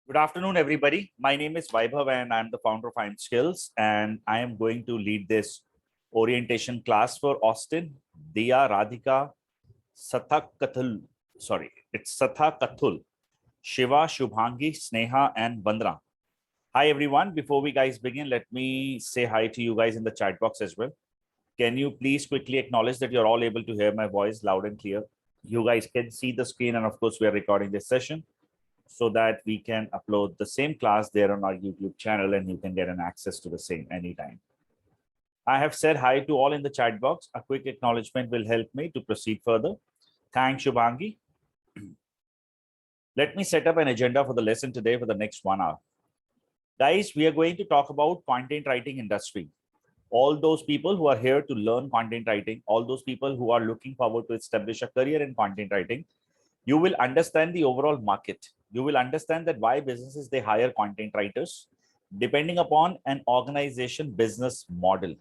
Good afternoon, everybody. My name is Vaibhav and I'm the founder of IIM Skills, and I am going to lead this orientation class for Austin, Diya, Radhika, Sathakathul. Sorry, it's Sathakathul, Shiva, Shubhangi, Sneha, and Bandra. Hi, everyone. Before we guys begin, let me say hi to you guys in the chat box as well. Can you please quickly acknowledge that you're all able to hear my voice loud and clear? You guys can see the screen, and of course, we are recording this session so that we can upload the same class there on our YouTube channel and you can get an access to the same anytime. I have said hi to all in the chat box. A quick acknowledgement will help me to proceed further. Thanks, Shubhangi. Let me set up an agenda for the lesson today for the next 1 hour. Guys, we are going to talk about content writing industry. All those people who are here to learn content writing, all those people who are looking forward to establish a career in content writing, you will understand the overall market. You will understand that why businesses, they hire content writers depending upon an organization business model.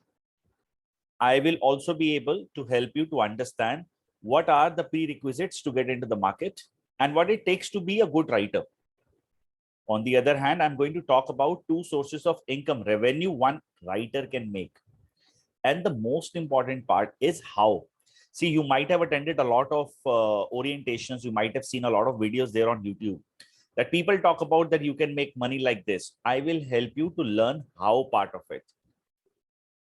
I will also be able to help you to understand what are the prerequisites to get into the market and what it takes to be a good writer. On the other hand, I'm going to talk about two sources of income revenue one writer can make. And the most important part is how. See, you might have attended a lot of orientations. You might have seen a lot of videos there on YouTube that people talk about that you can make money like this. I will help you to learn how part of it.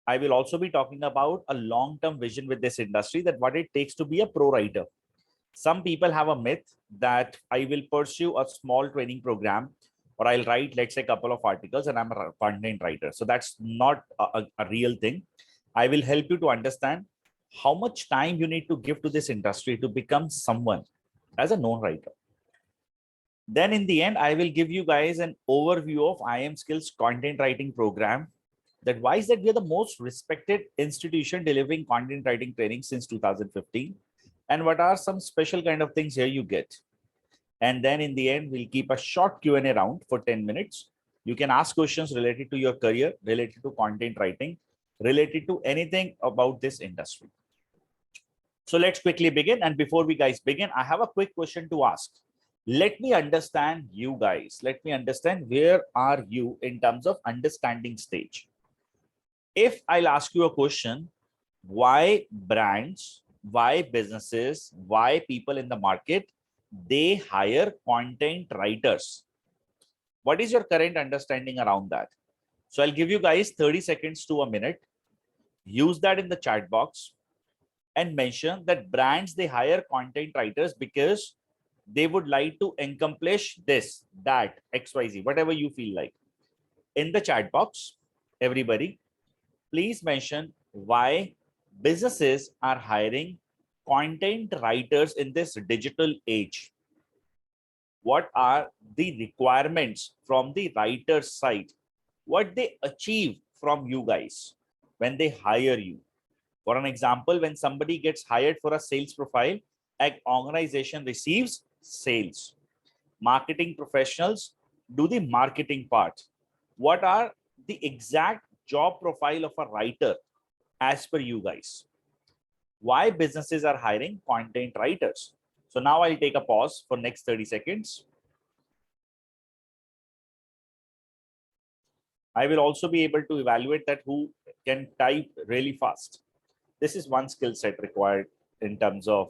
I will also be talking about a long-term vision with this industry, that what it takes to be a pro writer. Some people have a myth that I will pursue a small training program or I'll write, let's say, a couple of articles and I'm a content writer. So that's not a real thing. I will help you to understand how much time you need to give to this industry to become someone as a known writer. Then in the end, I will give you guys an overview of IIM Skills content writing program. That why is that we are the most respected institution delivering content writing training since 2015. And what are some special kind of things here you get. And then in the end, we'll keep a short Q&A round for 10 minutes. You can ask questions related to your career, related to content writing, related to anything about this industry. So let's quickly begin. And before we guys begin, I have a quick question to ask. Let me understand you guys. Let me understand where are you in terms of understanding stage. If I'll ask you a question, why brands, why businesses, why people in the market, they hire content writers? What is your current understanding around that? So I'll give you guys 30 seconds to a minute. Use that in the chat box and mention that brands, they hire content writers because they would like to accomplish this, that, XYZ, whatever you feel like. In the chat box, everybody, please mention why businesses are hiring content writers in this digital age. What are the requirements from the writer's side? What they achieve from you guys when they hire you? For an example, when somebody gets hired for a sales profile, an organization receives sales. Marketing professionals do the marketing part. What are the exact job profile of a writer as per you guys? Why businesses are hiring content writers? So now I'll take a pause for next 30 seconds. I will also be able to evaluate that who can type really fast. This is one skill set required in terms of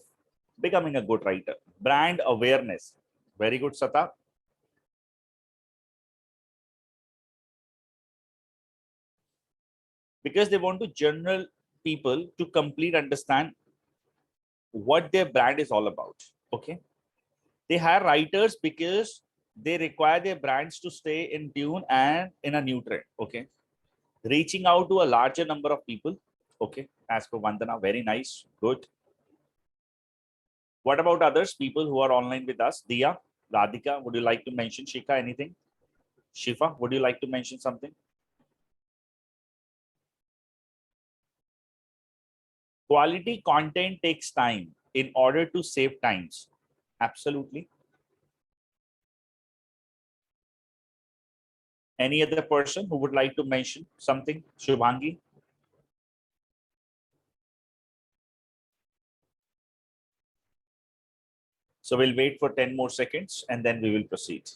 becoming a good writer. Brand awareness. Very good, Sata. Because they want to general people to complete understand what their brand is all about. Okay. They hire writers because they require their brands to stay in tune and in a new trend. Okay. Reaching out to a larger number of people. Okay. As per Vandana, very nice. Good. What about others, people who are online with us? Diya, Radhika, would you like to mention? Shika, anything? Shifa, would you like to mention something? Quality content takes time in order to save times. Absolutely. Any other person who would like to mention something? Shubhangi? So we'll wait for 10 more seconds and then we will proceed.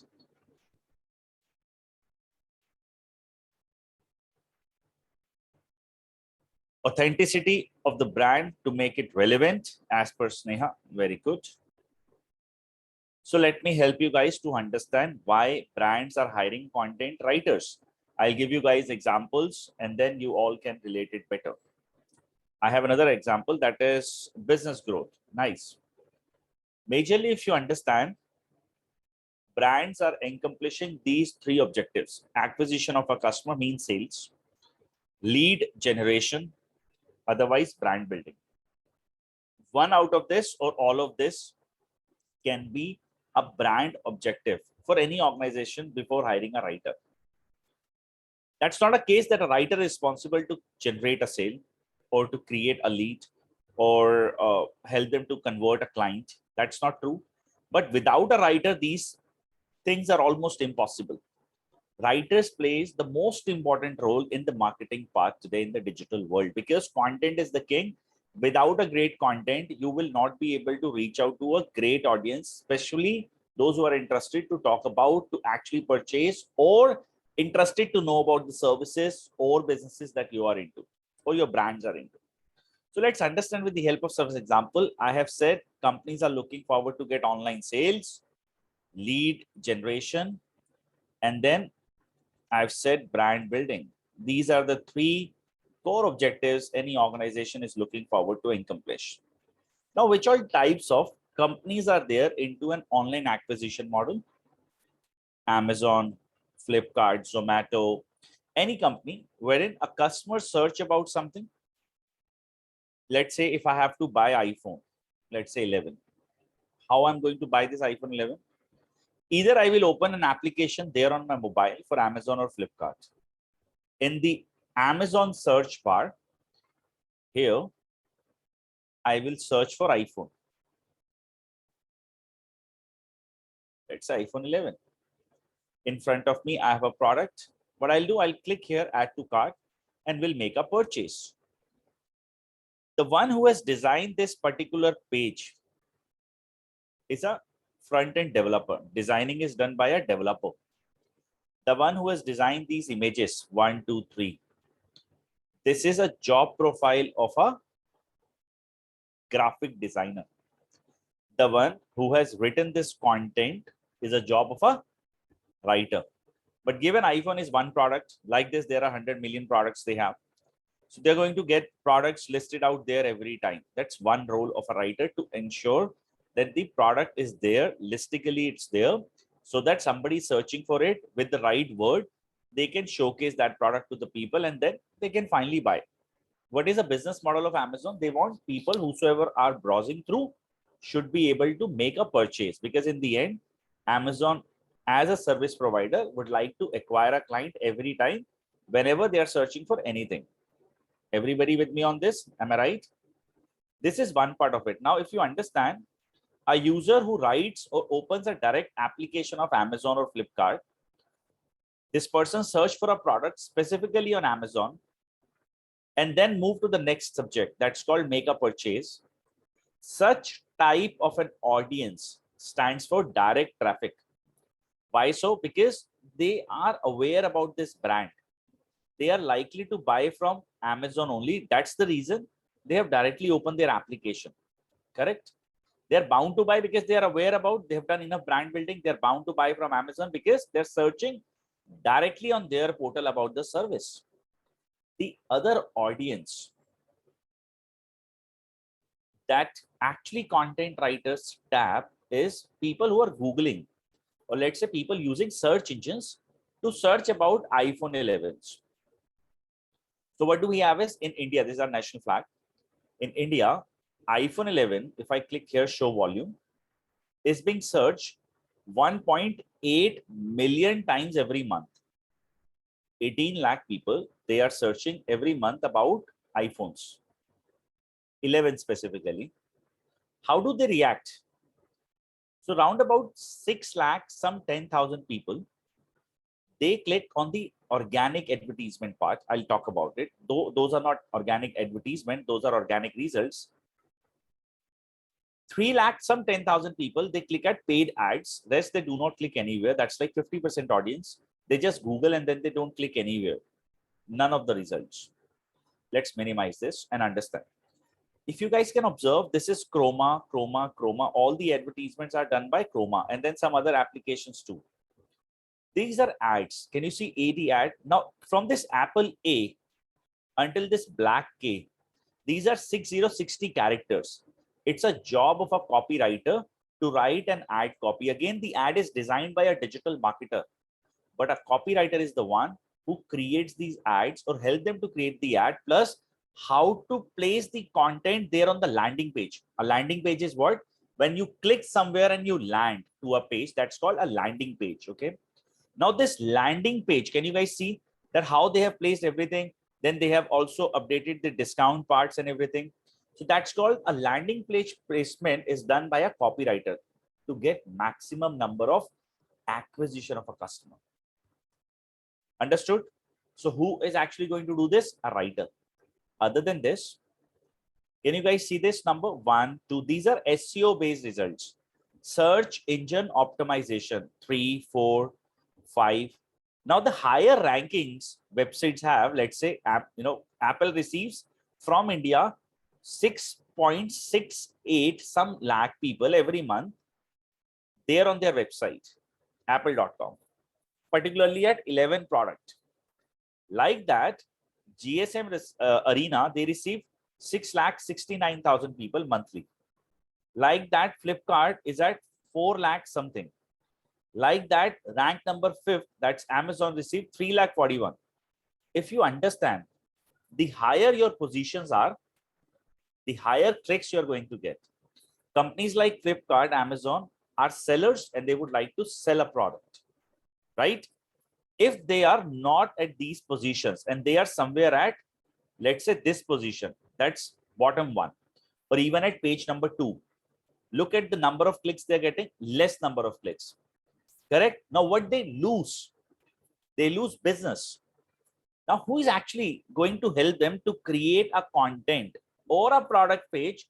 Authenticity of the brand to make it relevant as per Sneha. Very good. So let me help you guys to understand why brands are hiring content writers. I'll give you guys examples and then you all can relate it better. I have another example that is business growth. Nice. Majorly, if you understand, brands are accomplishing these three objectives. Acquisition of a customer means sales, lead generation, otherwise brand building. One out of this or all of this can be a brand objective for any organization before hiring a writer. That's not a case that a writer is responsible to generate a sale or to create a lead or help them to convert a client. That's not true. But without a writer, these things are almost impossible. Writers plays the most important role in the marketing part today in the digital world because content is the king. Without a great content, you will not be able to reach out to a great audience, especially those who are interested to talk about, to actually purchase, or interested to know about the services or businesses that you are into or your brands are into. So let's understand with the help of service example. I have said companies are looking forward to get online sales, lead generation, and then I've said brand building. These are the three core objectives any organization is looking forward to accomplish. Now, which all types of companies are there into an online acquisition model? Amazon, Flipkart, Zomato, any company wherein a customer search about something. Let's say if I have to buy iPhone, let's say 11, how I'm going to buy this iPhone 11? Either I will open an application there on my mobile for Amazon or Flipkart. In the Amazon search bar, here, I will search for iPhone. Let's say iPhone 11. In front of me, I have a product. What I'll do, I'll click here, add to cart, and will make a purchase. The one who has designed this particular page is a front-end developer. Designing is done by a developer. The one who has designed these images, 1, 2, 3. This is a job profile of a graphic designer. The one who has written this content is a job of a writer. But given iPhone is one product, like this, there are 100 million products they have. So they're going to get products listed out there every time. That's one role of a writer, to ensure that the product is there, listically it's there, so that somebody searching for it with the right word, they can showcase that product to the people and then they can finally buy. What is the business model of Amazon? They want people whosoever are browsing through should be able to make a purchase, because in the end, Amazon as a service provider would like to acquire a client every time whenever they are searching for anything. Everybody with me on this? Am I right? This is one part of it. Now, if you understand, a user who writes or opens a direct application of Amazon or Flipkart, this person search for a product specifically on Amazon and then move to the next subject that's called make a purchase. Such type of an audience stands for direct traffic. Why so? Because they are aware about this brand. They are likely to buy from Amazon only. That's the reason they have directly opened their application. Correct? They're bound to buy because they are aware about, they have done enough brand building. They're bound to buy from Amazon because they're searching directly on their portal about the service. The other audience that actually content writers tap is people who are Googling, or let's say people using search engines to search about iPhone 11s. So what do we have is, in India, this is our national flag. In India, iPhone 11, if I click here, show volume, is being searched 1.8 million times every month. 18 lakh people, they are searching every month about iPhones, 11 specifically. How do they react? So round about 6 lakh, some 10,000 people, they click on the organic advertisement part. I'll talk about it. Though those are not organic advertisement, those are organic results. 3 lakh, some 10,000 people, they click at paid ads. Rest, they do not click anywhere. That's like 50% audience. They just Google and then they don't click anywhere. None of the results. Let's minimize this and understand. If you guys can observe, this is Chroma, Chroma, Chroma. All the advertisements are done by Chroma and then some other applications too. These are ads. Can you see AD ad? Now, from this Apple A until this black K, these are 6060 characters. It's a job of a copywriter to write an ad copy. Again, the ad is designed by a digital marketer, but a copywriter is the one who creates these ads or help them to create the ad, plus how to place the content there on the landing page. A landing page is what? When you click somewhere and you land to a page, that's called a landing page. Okay. Now this landing page, can you guys see that how they have placed everything? Then they have also updated the discount parts and everything. So that's called a landing page placement is done by a copywriter to get maximum number of acquisition of a customer. Understood? So who is actually going to do this? A writer. Other than this, can you guys see this number 1, 2? These are SEO based results. Search engine optimization 3, 4, 5. Now the higher rankings websites have, let's say, Apple receives from India 6.68 some lakh people every month there on their website, apple.com, particularly at 11 product. Like that, GSM Arena, they receive 6,69,000 people monthly. Like that, Flipkart is at 4 lakh something. Like that, rank number 5th, that's Amazon, received 3,41,000. If you understand, the higher your positions are, the higher clicks you're going to get. Companies like Flipkart, Amazon are sellers and they would like to sell a product, right? If they are not at these positions and they are somewhere at, let's say, this position, that's bottom 1, or even at page number 2, look at the number of clicks they're getting, less number of clicks. Correct? Now, what they lose? They lose business. Now, who is actually going to help them to create a content or a product page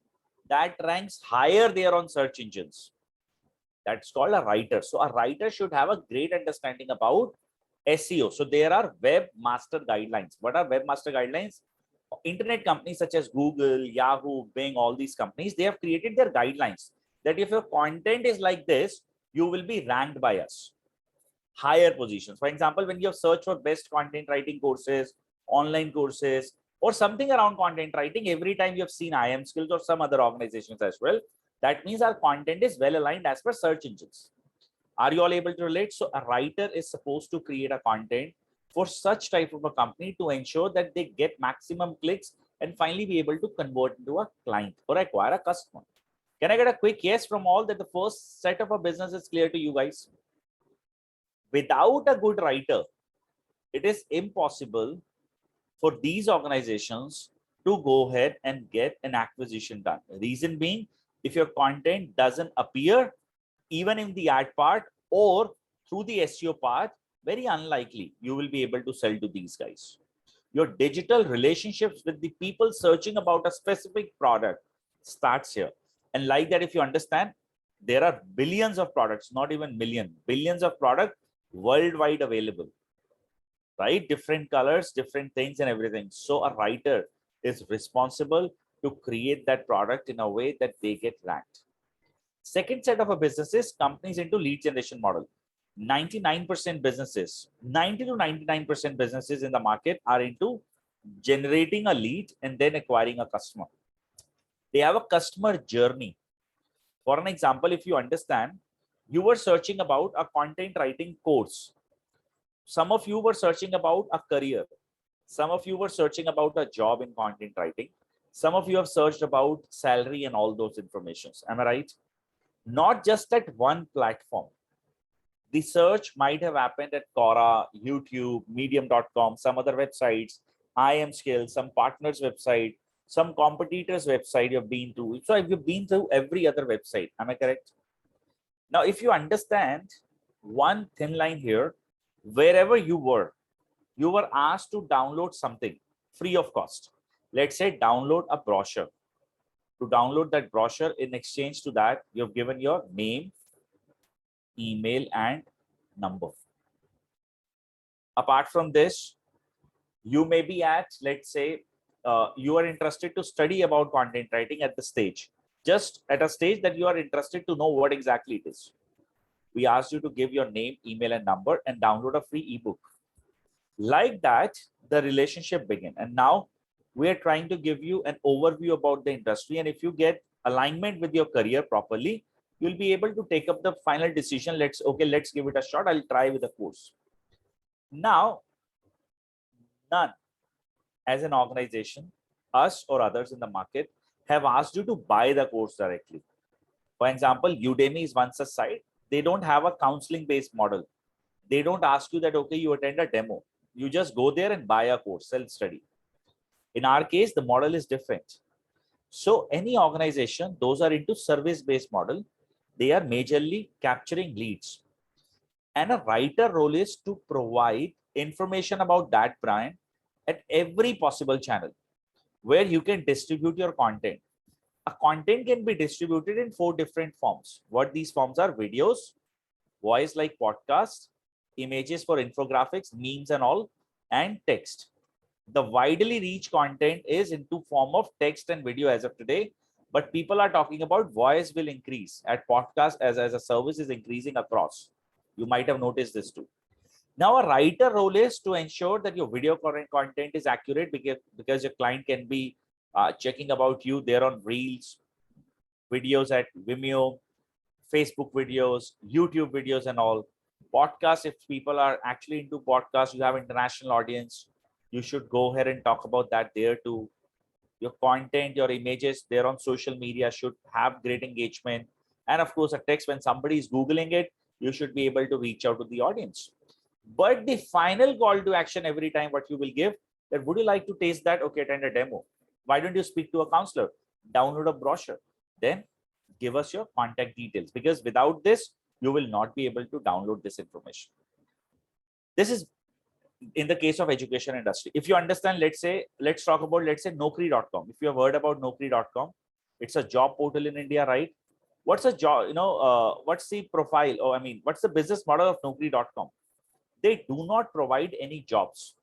that ranks higher there on search engines? That's called a writer. So a writer should have a great understanding about SEO. So there are webmaster guidelines. What are webmaster guidelines? Internet companies such as Google, Yahoo, Bing, all these companies, they have created their guidelines that if your content is like this, you will be ranked by us. Higher positions. For example, when you have searched for best content writing courses, online courses, or something around content writing, every time you have seen IIM Skills or some other organizations as well, that means our content is well aligned as per search engines. Are you all able to relate? So a writer is supposed to create a content for such type of a company to ensure that they get maximum clicks and finally be able to convert into a client or acquire a customer. Can I get a quick yes from all that the first set of a business is clear to you guys? Without a good writer, it is impossible for these organizations to go ahead and get an acquisition done. Reason being, if your content doesn't appear even in the ad part or through the SEO part, very unlikely you will be able to sell to these guys. Your digital relationships with the people searching about a specific product starts here. And like that, if you understand, there are billions of products, not even million, billions of products worldwide available, right? Different colors, different things and everything. So a writer is responsible to create that product in a way that they get ranked. Second set of a business is companies into lead generation model. 99% businesses, 90 to 99% businesses in the market are into generating a lead and then acquiring a customer. They have a customer journey. For an example, if you understand, you were searching about a content writing course. Some of you were searching about a career. Some of you were searching about a job in content writing. Some of you have searched about salary and all those informations. Am I right? Not just at one platform. The search might have happened at Quora, YouTube, medium.com, some other websites, IIM Skills, some partners website, some competitors website you've been to. So if you've been to every other website, am I correct? Now, if you understand one thin line here, wherever you were asked to download something free of cost. Let's say download a brochure. To download that brochure, in exchange to that, you've given your name, email, and number. Apart from this, you may be at, let's say, you are interested to study about content writing at the stage, just at a stage that you are interested to know what exactly it is. We asked you to give your name, email, and number and download a free ebook. Like that, the relationship began. And now we are trying to give you an overview about the industry. And if you get alignment with your career properly, you'll be able to take up the final decision. Let's give it a shot. I'll try with a course. Now, none as an organization, us or others in the market, have asked you to buy the course directly. For example, Udemy is one such site. They don't have a counseling based model. They don't ask you that, okay, you attend a demo. You just go there and buy a course, self-study. In our case, the model is different. So any organization, those are into service-based model, they are majorly capturing leads. And a writer role is to provide information about that brand at every possible channel where you can distribute your content. A content can be distributed in 4 different forms. What these forms are: videos, voice like podcasts, images for infographics, memes and all, and text. The widely reached content is into form of text and video as of today, but people are talking about voice will increase at podcast as a service is increasing across. You might have noticed this too. Now, a writer role is to ensure that your video content is accurate, because your client can be checking about you there on Reels, videos at Vimeo, Facebook videos, YouTube videos and all. Podcasts, if people are actually into podcasts, you have international audience, you should go ahead and talk about that there too. Your content, your images there on social media should have great engagement. And of course, a text, when somebody is Googling it, you should be able to reach out to the audience. But the final call to action every time what you will give, that would you like to taste that? Okay, attend a demo. Why don't you speak to a counselor? Download a brochure. Then give us your contact details, because without this, you will not be able to download this information. This is in the case of education industry. If you understand, let's talk about, Naukri.com. If you have heard about Naukri.com, it's a job portal in India, right? What's a job, what's the profile, or I mean, what's the business model of Naukri.com? They do not provide any jobs.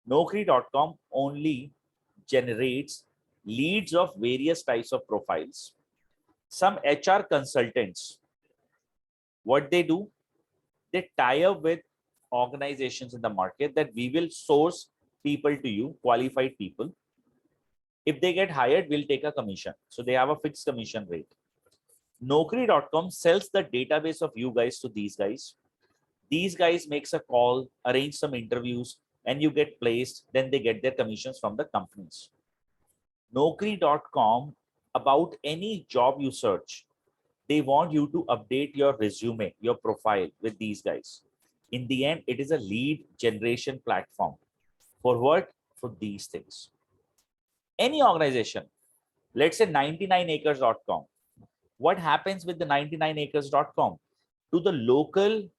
Naukri.com only generates leads of various types of profiles. Some HR consultants, what they do, they tie up with organizations in the market that we will source people to you, qualified people. If they get hired, we'll take a commission. So they have a fixed commission rate. Naukri.com sells the database of you guys to these guys. These guys makes a call, arrange some interviews, and you get placed. Then they get their commissions from the companies. Naukri.com, about any job you search, they want you to update your resume, your profile with these guys. In the end, it is a lead generation platform. For what? For these things. Any organization, let's say 99acres.com. What happens with the 99acres.com? To the local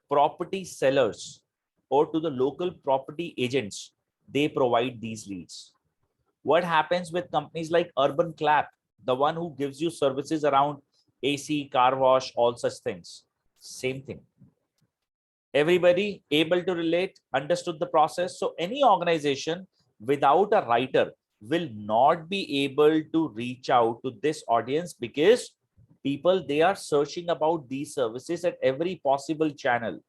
property sellers or to the local property agents, they provide these leads. What happens with companies like Urban Clap, the one who gives you services around AC, car wash, all such things? Same thing. Everybody able to relate, understood the process? So any organization without a writer will not be able to reach out to this audience, because people, they are searching about these services at every possible channel.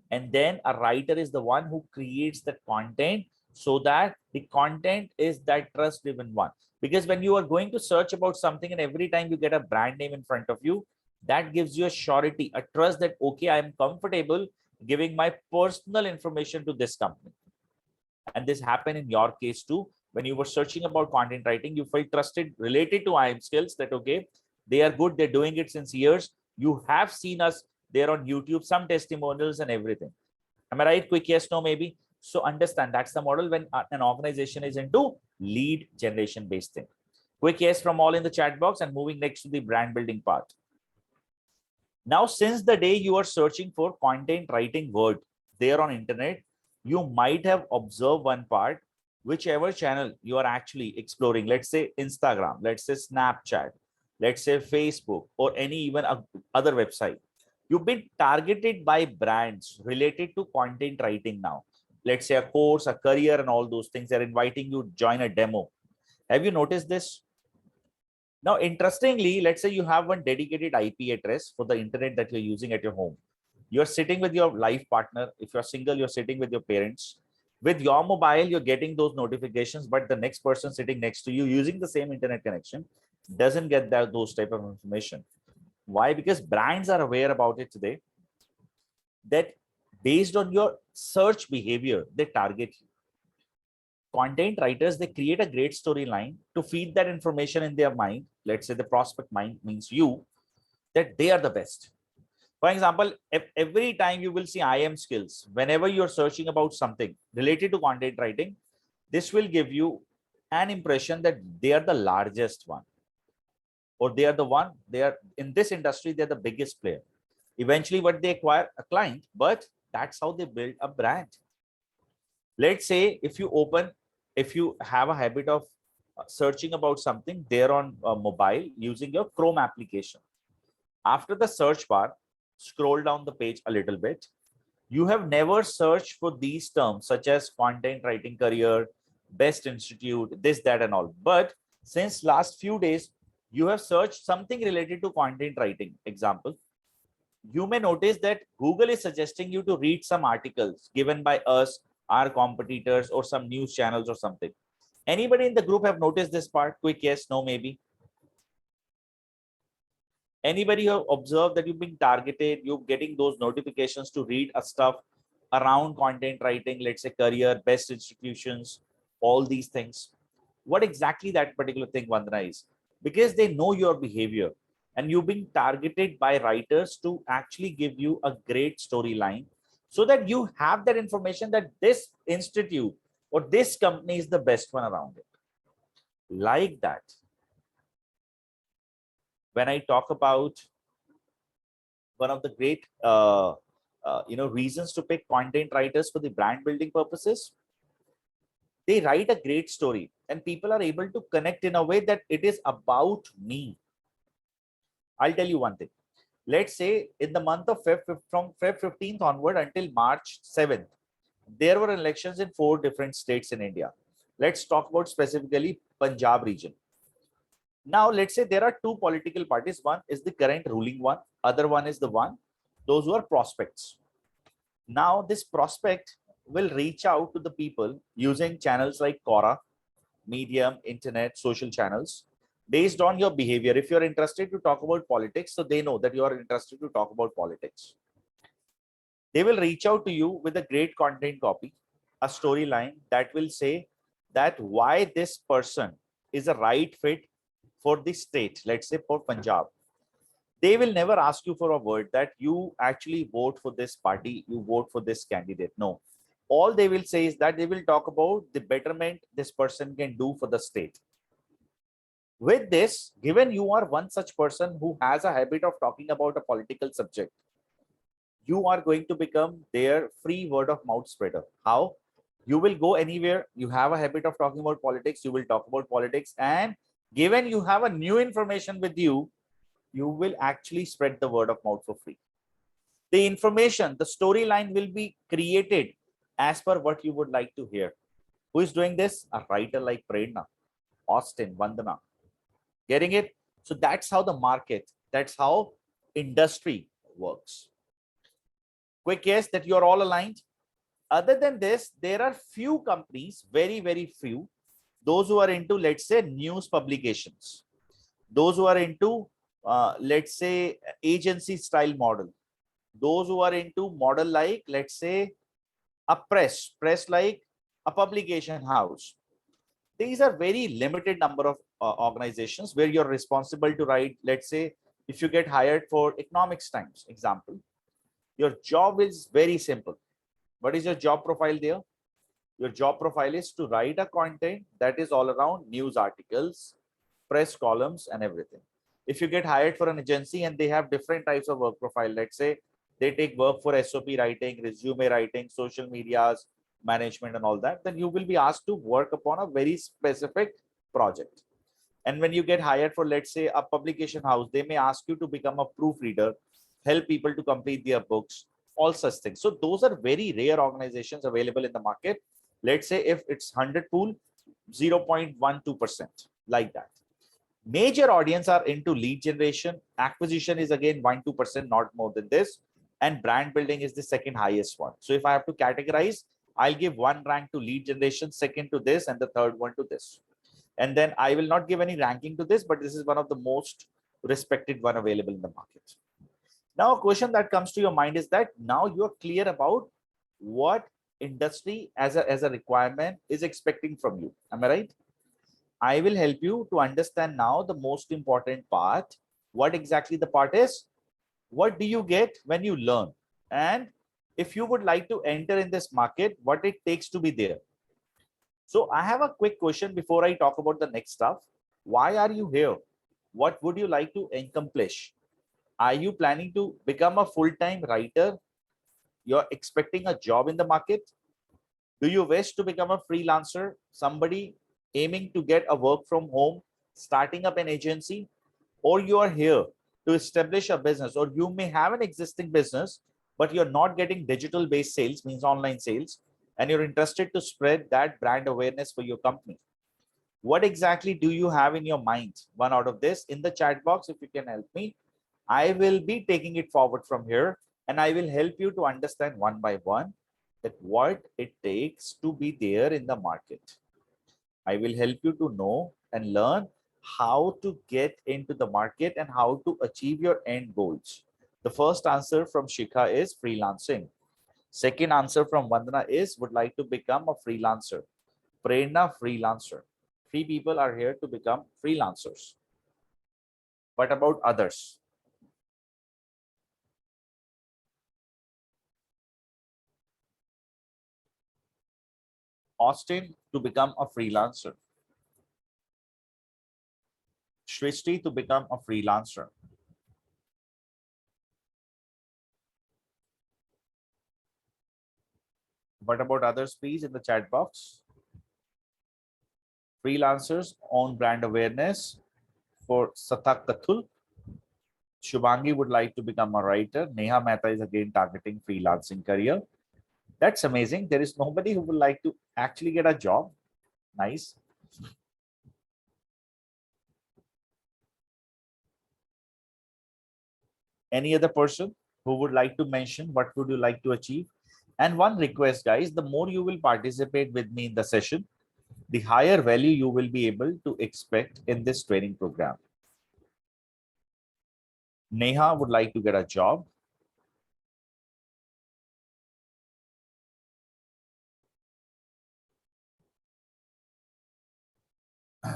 And then a writer is the one who creates the content, so that the content is that trust driven one. Because when you are going to search about something and every time you get a brand name in front of you, that gives you a surety, a trust that, okay, I am comfortable giving my personal information to this company. And this happened in your case too. When you were searching about content writing, you felt trusted related to IIM skills, that, okay, they are good, they're doing it since years. You have seen us there on YouTube, some testimonials and everything. Am I right? Quick yes, no, maybe. So understand, that's the model when an organization is into lead generation based thing. Quick yes from all in the chat box, and moving next to the brand building part. Now, since the day you are searching for content writing word there on internet, you might have observed one part. Whichever channel you are actually exploring, let's say Instagram, let's say Snapchat, let's say Facebook, or any even other website, you've been targeted by brands related to content writing now. let's say a course, a career, and all those things. They're inviting you to join a demo. Have you noticed this? Now, interestingly, let's say you have one dedicated IP address for the internet that you're using at your home. You're sitting with your life partner. If you're single, you're sitting with your parents. With your mobile, you're getting those notifications, but the next person sitting next to you using the same internet connection doesn't get those type of information. Why? Because brands are aware about it today, that based on your search behavior, they target you. Content writers, they create a great storyline to feed that information in their mind. Let's say the prospect mind means you, that they are the best. For example, if every time you will see IIM skills, whenever you're searching about something related to content writing, this will give you an impression that they are the largest one, or they are the one, they are in this industry, they're the biggest player. Eventually, what they acquire a client, but that's how they build a brand. Let's say if you have a habit of searching about something there on mobile using your Chrome application. After the search bar, scroll down the page a little bit. You have never searched for these terms such as content writing career, best institute, this, that, and all. But since last few days, you have searched something related to content writing. Example, you may notice that Google is suggesting you to read some articles given by us, our competitors, or some news channels or something. Anybody in the group have noticed this part? Quick yes, no, maybe. Anybody who have observed that you've been targeted, you're getting those notifications to read a stuff around content writing, let's say career, best institutions, all these things. What exactly that particular thing, Vandana, is? Because they know your behavior and you've been targeted by writers to actually give you a great storyline so that you have that information that this institute or this company is the best one around it. Like that. When I talk about one of the great reasons to pick content writers for the brand building purposes, they write a great story and people are able to connect in a way that it is about me. I'll tell you one thing. Let's say in the month of from Feb 15th onward until March 7th, there were elections in 4 different states in India. Let's talk about specifically Punjab region. Now, let's say there are 2 political parties. One is the current ruling one. Other one is the one, those who are prospects. Now, this prospect will reach out to the people using channels like Quora, Medium, Internet, social channels, based on your behavior. If you're interested to talk about politics, so they know that you are interested to talk about politics. They will reach out to you with a great content copy, a storyline that will say that why this person is a right fit for this state, let's say for Punjab. They will never ask you for a word that you actually vote for this party, you vote for this candidate. No. All they will say is that they will talk about the betterment this person can do for the state. With this, given you are one such person who has a habit of talking about a political subject, you are going to become their free word of mouth spreader. How? You will go anywhere, you have a habit of talking about politics, you will talk about politics, and given you have a new information with you, you will actually spread the word of mouth for free. The information, the storyline will be created as per what you would like to hear. Who is doing this? A writer like Prerna, Austin, Vandana. Getting it? So that's how the market, that's how industry works. Quick yes that you're all aligned. Other than this, there are few companies, very, very few, those who are into, let's say, news publications, those who are into, let's say, agency style model, those who are into model like, let's say, a press like a publication house. These are very limited number of organizations where you're responsible to write. Let's say if you get hired for Economics Times, example, your job is very simple. What is your job profile there? Your job profile is to write a content that is all around news articles, press columns, and everything. If you get hired for an agency and they have different types of work profile, let's say they take work for SOP writing, resume writing, social medias, management, and all that, then you will be asked to work upon a very specific project. And when you get hired for, let's say, a publication house, they may ask you to become a proofreader, help people to complete their books, all such things. So those are very rare organizations available in the market. Let's say if it's 100 pool, 0.12%, like that. Major audience are into lead generation. Acquisition is again 1-2%, not more than this. And brand building is the second highest one. So if I have to categorize, I'll give one rank to lead generation, second to this, and the third one to this. And then I will not give any ranking to this, but this is one of the most respected one available in the market. Now, a question that comes to your mind is that now you are clear about what industry as a requirement is expecting from you. Am I right? I will help you to understand now the most important part. What exactly the part is? What do you get when you learn? And if you would like to enter in this market, what it takes to be there. So I have a quick question before I talk about the next stuff. Why are you here? What would you like to accomplish? Are you planning to become a full-time writer? You're expecting a job in the market? Do you wish to become a freelancer? Somebody aiming to get a work from home, starting up an agency? Or you are here to establish a business, or you may have an existing business, but you're not getting digital-based sales, means online sales, and you're interested to spread that brand awareness for your company. What exactly do you have in your mind? One out of this in the chat box, if you can help me. I will be taking it forward from here, and I will help you to understand one by one that what it takes to be there in the market. I will help you to know and learn how to get into the market and how to achieve your end goals. The first answer from Shikha is freelancing. Second answer from Vandana is would like to become a freelancer. Prerna, freelancer. 3 people are here to become freelancers. What about others? Austin to become a freelancer. Shrishti to become a freelancer. What about others, please, in the chat box? Freelancers, own brand awareness for Satak Kathul. Shubhangi would like to become a writer. Neha Mehta is again targeting freelancing career. That's amazing. There is nobody who would like to actually get a job. Nice. Any other person who would like to mention what would you like to achieve? And one request, guys, the more you will participate with me in the session, the higher value you will be able to expect in this training program. Neha would like to get a job.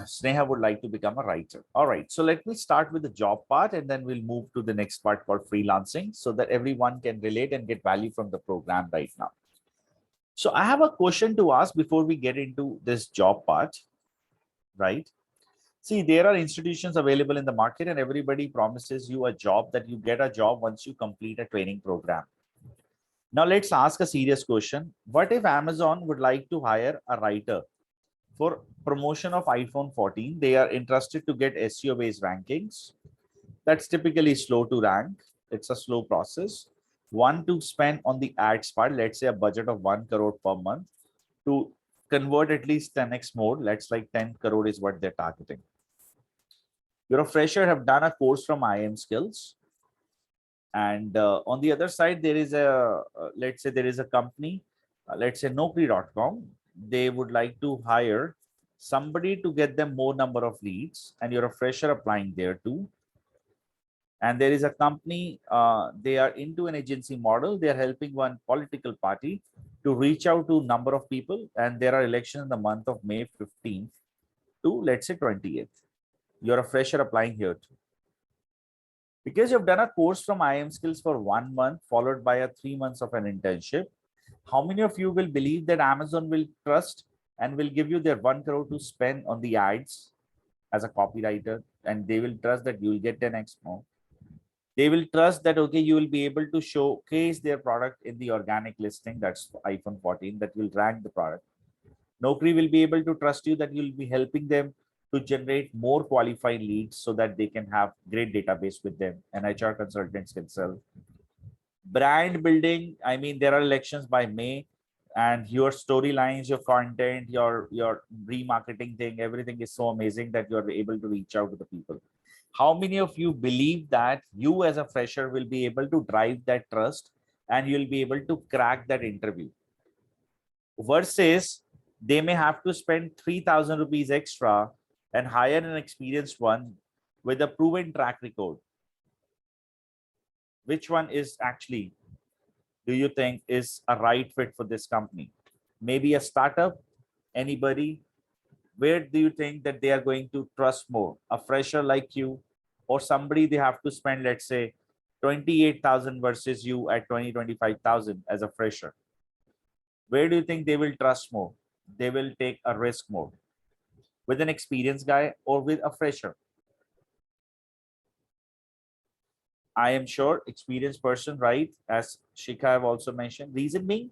Sneha would like to become a writer. All right, so let me start with the job part and then we'll move to the next part called freelancing so that everyone can relate and get value from the program right now. So I have a question to ask before we get into this job part, right? See, there are institutions available in the market and everybody promises you a job that you get a job once you complete a training program. Now let's ask a serious question. What if Amazon would like to hire a writer for promotion of iPhone 14? They are interested to get SEO based rankings. That's typically slow to rank. It's a slow process. One to spend on the ads part, let's say a budget of 1 crore per month to convert at least 10x more. Let's like 10 crore is what they're targeting. You're a fresher, have done a course from IIM skills. And on the other side, there is a, let's say there is a company, let's say Naukri.com. They would like to hire somebody to get them more number of leads, and you're a fresher applying there too. And there is a company, they are into an agency model. They are helping one political party to reach out to number of people, and there are elections in the month of May 15th to let's say 28th. You're a fresher applying here too. Because you've done a course from IIM skills for 1 month followed by a 3 months of an internship, how many of you will believe that Amazon will trust and will give you their 1 crore to spend on the ads as a copywriter, and they will trust that you will get 10x more? They will trust that, okay, you will be able to showcase their product in the organic listing, that's iPhone 14, that will rank the product. Naukri will be able to trust you that you'll be helping them to generate more qualified leads so that they can have great database with them, and HR consultants can sell. Brand building, I mean, there are elections by May, and your storylines, your content, your remarketing thing, everything is so amazing that you're able to reach out to the people. How many of you believe that you as a fresher will be able to drive that trust and you'll be able to crack that interview, versus they may have to spend 3,000 rupees extra and hire an experienced one with a proven track record? Which one is actually, do you think, is a right fit for this company? Maybe a startup? Anybody? Where do you think that they are going to trust more? A fresher like you, or somebody they have to spend, let's say, 28,000 versus you at 25,000 as a fresher? Where do you think they will trust more? They will take a risk more with an experienced guy or with a fresher? I am sure experienced person, right? As Shikha have also mentioned. Reason being,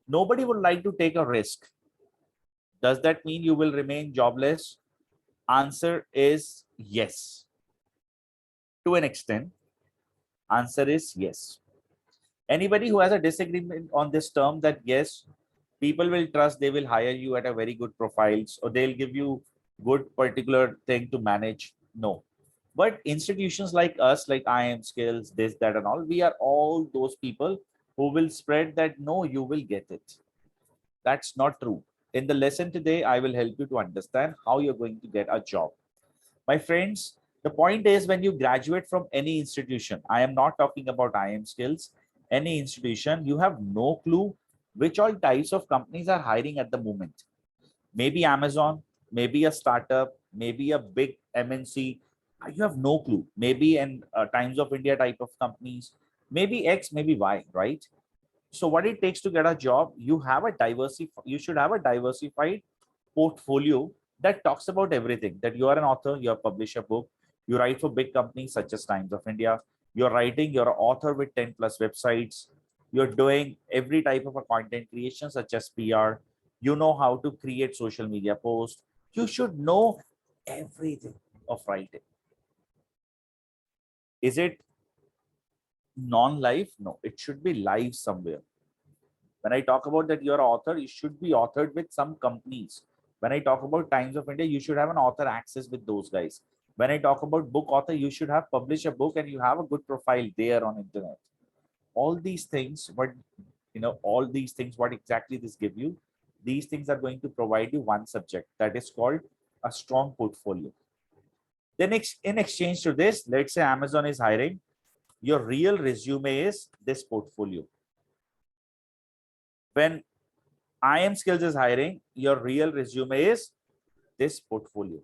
nobody would like to take a risk. Does that mean you will remain jobless? Answer is yes. To an extent, answer is yes. Anybody who has a disagreement on this term that yes, people will trust, they will hire you at a very good profiles, or they'll give you good particular thing to manage? No. But institutions like us, like IIM Skills, this, that, and all, we are all those people who will spread that no, you will get it. That's not true. In the lesson today, I will help you to understand how you're going to get a job. My friends, the point is, when you graduate from any institution, I am not talking about IIM Skills, any institution, you have no clue which all types of companies are hiring at the moment. Maybe Amazon, maybe a startup, maybe a big MNC. You have no clue. Maybe in Times of India type of companies, maybe X, maybe Y, right? So what it takes to get a job, you should have a diversified portfolio that talks about everything. That you are an author, you have published a book, you write for big companies such as Times of India, you're an author with 10 plus websites, you're doing every type of a content creation such as PR, you know how to create social media posts, you should know everything of writing. Is it non-live? No, it should be live somewhere. When I talk about that you're an author, you should be authored with some companies. When I talk about Times of India, you should have an author access with those guys. When I talk about book author, you should have published a book and you have a good profile there on internet. All these things, all these things, what exactly this give you? These things are going to provide you one subject that is called a strong portfolio. Then in exchange to this, let's say Amazon is hiring, your real resume is this portfolio. When IIM Skills is hiring, your real resume is this portfolio.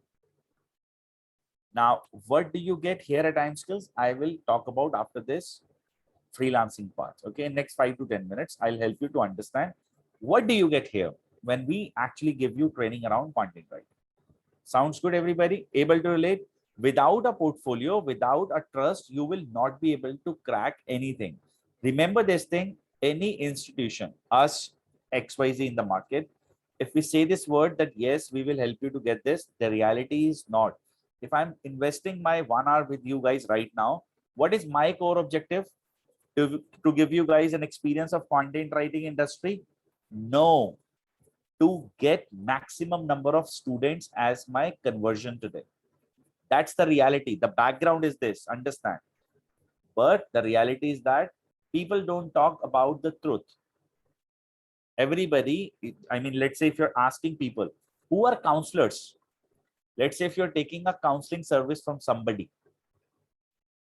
Now, what do you get here at IIM Skills? I will talk about after this freelancing part. Okay, in next 5 to 10 minutes, I'll help you to understand what do you get here when we actually give you training around content writing. Sounds good, everybody? Able to relate? Without a portfolio, without a trust, you will not be able to crack anything. Remember this thing, any institution, us, XYZ in the market, if we say this word that yes, we will help you to get this, the reality is not. If I'm investing my 1 hour with you guys right now, what is my core objective? To give you guys an experience of content writing industry? No, to get maximum number of students as my conversion today. That's the reality. The background is this, understand. But the reality is that people don't talk about the truth. Everybody, I mean, let's say if you're asking people who are counselors, let's say if you're taking a counseling service from somebody,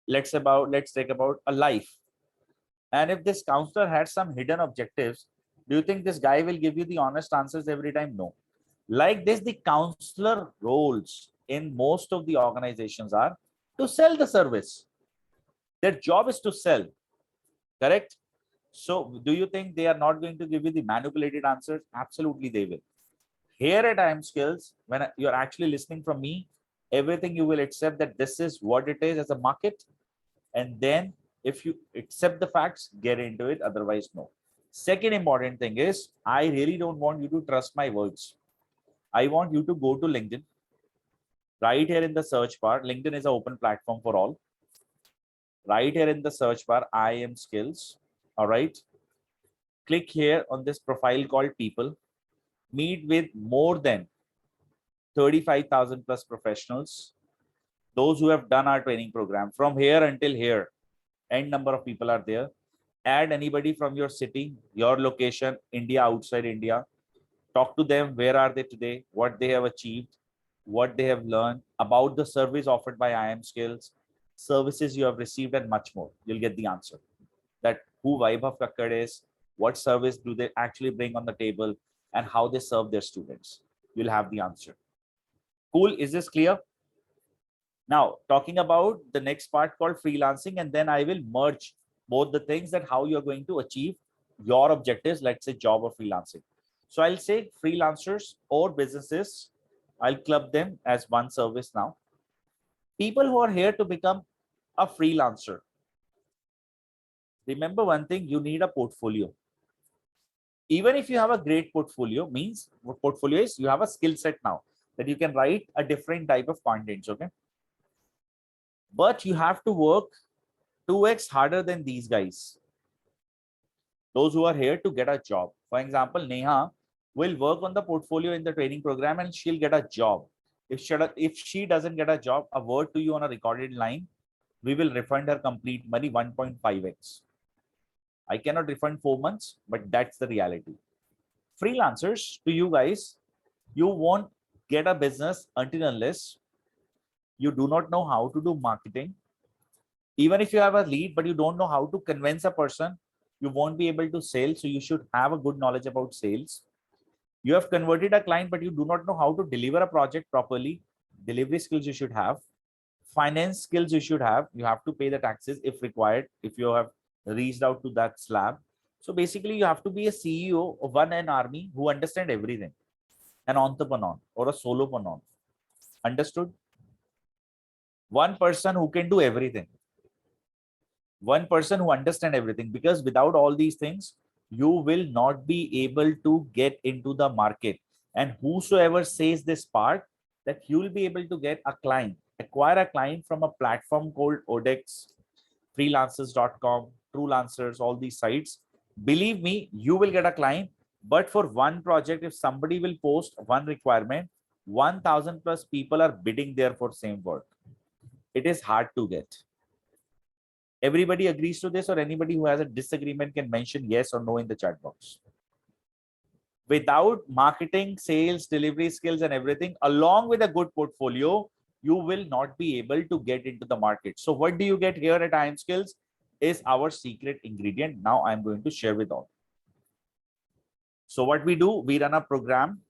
let's take about a life. And if this counselor had some hidden objectives, do you think this guy will give you the honest answers every time? No. Like this, the counselor roles in most of the organizations are to sell the service. Their job is to sell, correct? So do you think they are not going to give you the manipulated answers? Absolutely they will. Here at IIM Skills, when you're actually listening from me, everything you will accept that this is what it is as a market. And then if you accept the facts, get into it. Otherwise, no. Second important thing is, I really don't want you to trust my words. I want you to go to LinkedIn. Right here in the search bar, LinkedIn is an open platform for all. Right here in the search bar, IIM Skills. All right. Click here on this profile called people. Meet with more than 35,000 plus professionals. Those who have done our training program from here until here, n number of people are there. Add anybody from your city, your location, India, outside India. Talk to them. Where are they today? What they have achieved, what they have learned about the service offered by IIM Skills, services you have received, and much more. You'll get the answer. That who Vaibhav Kakkar is, what service do they actually bring on the table, and how they serve their students. You'll have the answer. Cool. Is this clear? Now, talking about the next part called freelancing, and then I will merge both the things, that how you're going to achieve your objectives, let's say job or freelancing. So I'll say freelancers or businesses, I'll club them as one service now. People who are here to become a freelancer. Remember one thing, you need a portfolio. Even if you have a great portfolio, means what portfolio is, you have a skill set now that you can write a different type of contents, okay? But you have to work 2x harder than these guys. Those who are here to get a job. For example, Neha will work on the portfolio in the training program and she'll get a job. If she doesn't get a job, a word to you on a recorded line, we will refund her complete money 1.5x. I cannot refund 4 months, but that's the reality. Freelancers, to you guys, you won't get a business until unless you do not know how to do marketing. Even if you have a lead, but you don't know how to convince a person, you won't be able to sell. So you should have a good knowledge about sales. You have converted a client, but you do not know how to deliver a project properly. Delivery skills you should have. Finance skills you should have. You have to pay the taxes if required, if you have reached out to that slab. So basically, you have to be a CEO of an army who understand everything. An entrepreneur or a solopreneur. Understood? One person who can do everything. One person who understands everything, because without all these things, you will not be able to get into the market. And whosoever says this part, that you will be able to get a client, acquire a client from a platform called Odex, freelancers.com, Truelancers, all these sites. Believe me, you will get a client. But for one project, if somebody will post one requirement, 1,000 plus people are bidding there for same work. It is hard to get. Everybody agrees to this, or anybody who has a disagreement can mention yes or no in the chat box. Without marketing, sales, delivery skills and everything, along with a good portfolio, you will not be able to get into the market. So what do you get here at IIM Skills is our secret ingredient. Now I'm going to share with all. So what we do, we run a program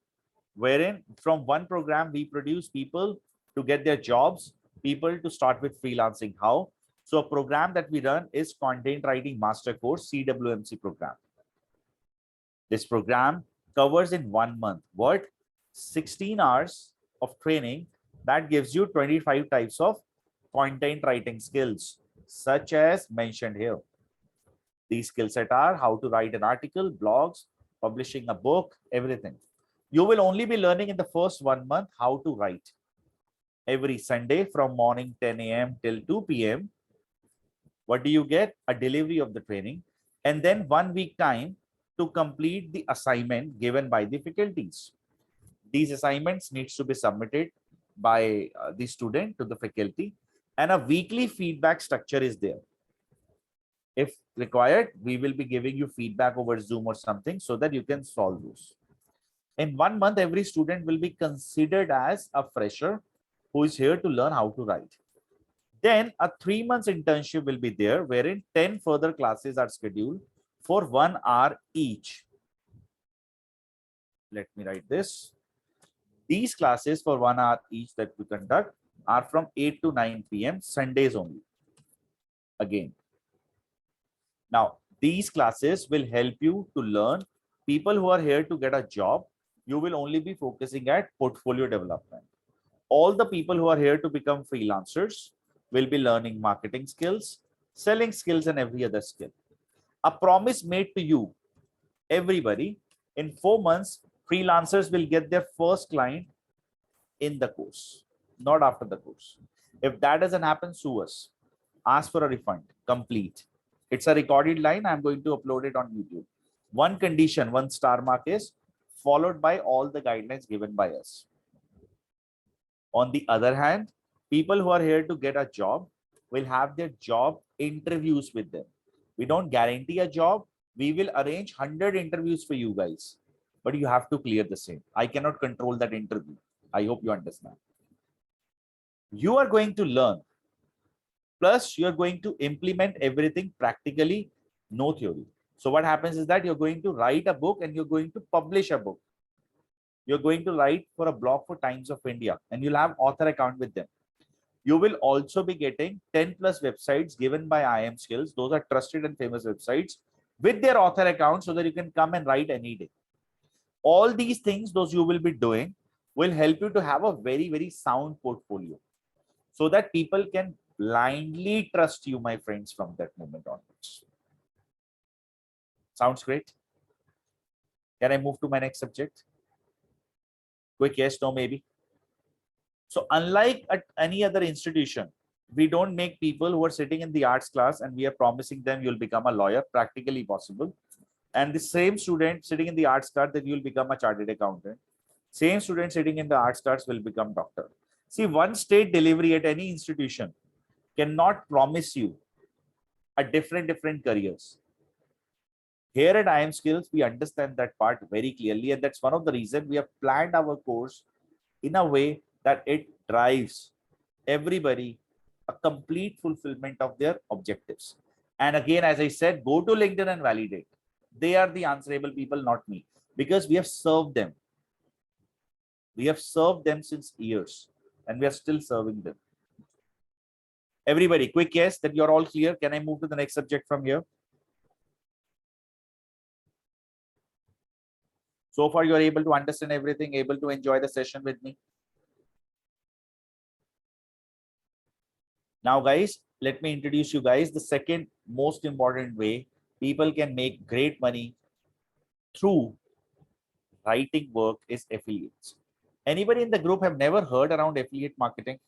wherein from one program, we produce people to get their jobs, people to start with freelancing. How? So a program that we run is Content Writing Master Course, CWMC program. This program covers in 1 month what? 16 hours of training that gives you 25 types of content writing skills, such as mentioned here. These skill set are how to write an article, blogs, publishing a book, everything. You will only be learning in the first 1 month how to write. Every Sunday from morning 10 a.m. till 2 p.m. What do you get? A delivery of the training, and then 1 week time to complete the assignment given by the faculties. These assignments needs to be submitted by the student to the faculty, and a weekly feedback structure is there. If required, we will be giving you feedback over Zoom or something so that you can solve those. In 1 month, every student will be considered as a fresher who is here to learn how to write. Then a 3 months internship will be there, wherein 10 further classes are scheduled for 1 hour each. Let me write this. These classes for 1 hour each that we conduct are from 8 to 9 p.m. Sundays only. Again. Now, these classes will help you to learn. People who are here to get a job, you will only be focusing at portfolio development. All the people who are here to become freelancers will be learning marketing skills, selling skills, and every other skill. A promise made to you, everybody, in 4 months, freelancers will get their first client in the course, not after the course. If that doesn't happen, sue us. Ask for a refund, complete. It's a recorded line. I'm going to upload it on YouTube. One condition, one star mark is followed by all the guidelines given by us. On the other hand, people who are here to get a job will have their job interviews with them. We don't guarantee a job. We will arrange 100 interviews for you guys, but you have to clear the same. I cannot control that interview. I hope you understand. You are going to learn. Plus, you're going to implement everything practically, no theory. So what happens is that you're going to write a book and you're going to publish a book. You're going to write for a blog for Times of India and you'll have author account with them. You will also be getting 10 plus websites given by IIM Skills. Those are trusted and famous websites with their author account so that you can come and write any day. All these things, those you will be doing, will help you to have a very, very sound portfolio so that people can blindly trust you, my friends, from that moment onwards. Sounds great. Can I move to my next subject? Quick yes, no, maybe. So unlike at any other institution, we don't make people who are sitting in the arts class and we are promising them you'll become a lawyer, practically possible. And the same student sitting in the arts class that you'll become a chartered accountant. Same student sitting in the arts class will become doctor. See, one state delivery at any institution cannot promise you a different careers. Here at IIM Skills, we understand that part very clearly. And that's one of the reasons we have planned our course in a way that it drives everybody a complete fulfillment of their objectives. And again, as I said, go to LinkedIn and validate. They are the answerable people, not me, because we have served them. We have served them since years and we are still serving them. Everybody, quick yes that you're all clear. Can I move to the next subject from here? So far, you are able to understand everything, able to enjoy the session with me. Now, guys, let me introduce you guys the second most important way people can make great money through writing work is affiliates. Anybody in the group have never heard around affiliate marketing?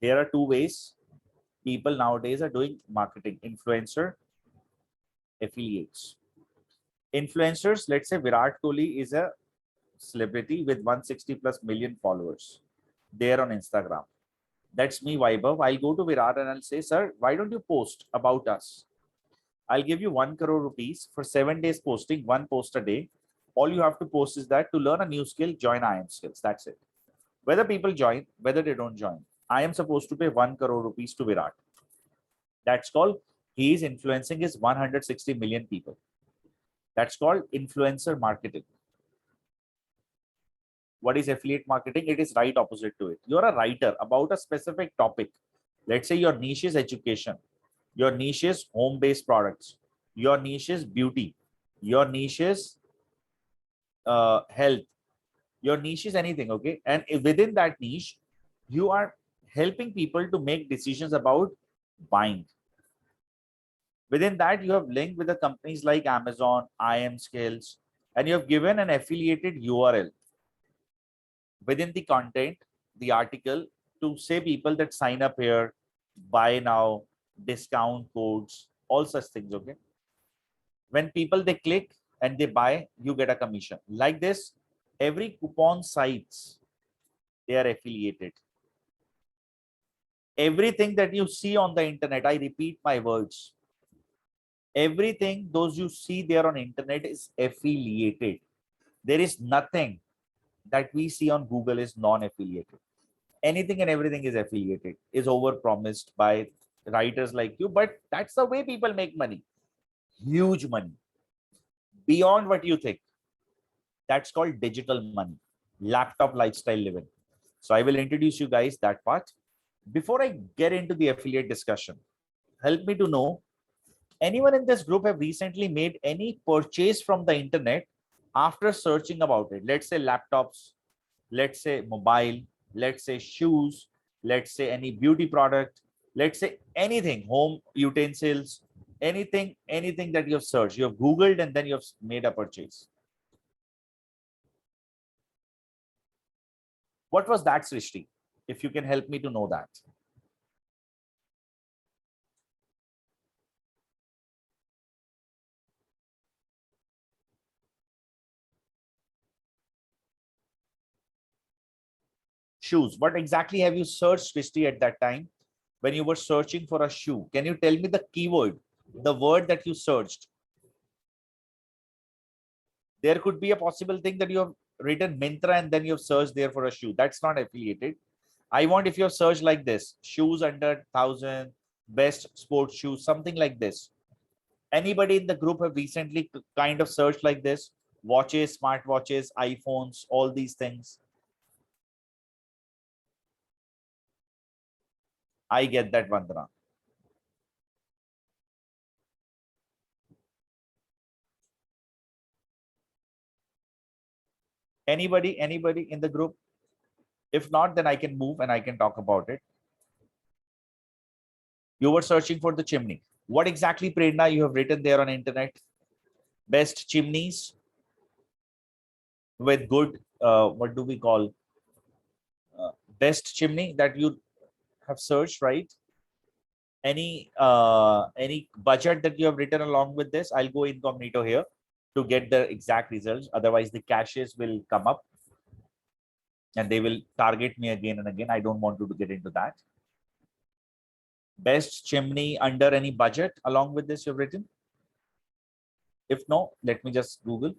There are two ways people nowadays are doing marketing: influencer, affiliates. Influencers, let's say Virat Kohli is a celebrity with 160 plus million followers there on Instagram. That's me, Vaibhav. I'll go to Virat and I'll say, sir, why don't you post about us? I'll give you 1 crore rupees for 7 days posting, one post a day. All you have to post is that to learn a new skill, join IIM Skills. That's it. Whether people join, whether they don't join, I am supposed to pay 1 crore rupees to Virat. That's called, he is influencing his 160 million people. That's called influencer marketing. What is affiliate marketing? It is right opposite to it. You're a writer about a specific topic. Let's say your niche is education. Your niche is home-based products. Your niche is beauty. Your niche is health. Your niche is anything, okay? And within that niche, you are helping people to make decisions about buying. Within that, you have linked with the companies like Amazon, IIM Skills, and you have given an affiliated URL within the content, the article, to say people that sign up here, buy now, discount codes, all such things, okay? When people, they click and they buy, you get a commission. Like this, every coupon sites, they are affiliated. Everything that you see on the internet, I repeat my words, everything those you see there on internet is affiliated. There is nothing that we see on Google is non-affiliated. Anything and everything is affiliated, is over promised by writers like you, but that's the way people make money. Huge money beyond what you think. That's called digital money, laptop lifestyle living. So I will introduce you guys that part. Before I get into the affiliate discussion, help me to know, anyone in this group have recently made any purchase from the internet after searching about it? Let's say laptops, let's say mobile, let's say shoes, let's say any beauty product, let's say anything, home utensils, anything that you have searched, you have Googled and then you have made a purchase. What was that, Srishti? If you can help me to know that. shoes. What exactly have you searched, Christy, at that time when you were searching for a shoe? Can you tell me the keyword, the word that you searched? There could be a possible thing that you have written Myntra and then you have searched there for a shoe. That's not affiliated. I want if you have searched like this, shoes under 1,000, best sports shoes, something like this. Anybody in the group have recently kind of searched like this? Watches, smartwatches, iPhones, all these things. I get that, Vandana. Anybody in the group? If not, then I can move and I can talk about it. You were searching for the chimney. What exactly, Prerna, you have written there on internet? Best chimneys with good, what do we call? Best chimney that you have searched, right? Any budget that you have written along with this? I'll go incognito here to get the exact results. Otherwise, the caches will come up and they will target me again and again. I don't want to get into that. Best chimney under any budget along with this you've written? If no, let me just Google.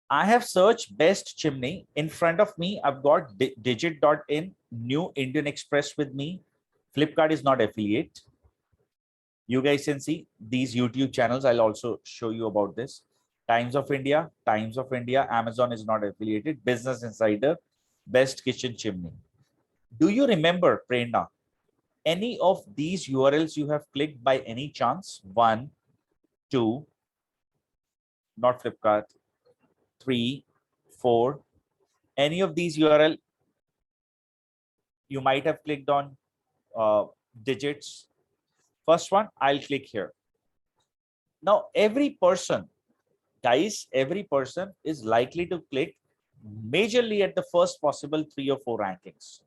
I have searched best chimney. In front of me, I've got digit.in, New Indian Express with me. Flipkart is not affiliate. You guys can see these YouTube channels. I'll also show you about this. Times of India, Amazon is not affiliated. Business Insider, best kitchen chimney. Do you remember, Prerna, any of these URLs you have clicked by any chance? 1, 2, not Flipkart, 3, 4. Any of these URL you might have clicked on digits. First one, I'll click here. Now, every person, guys, every person is likely to click majorly at the first possible 3 or 4 rankings.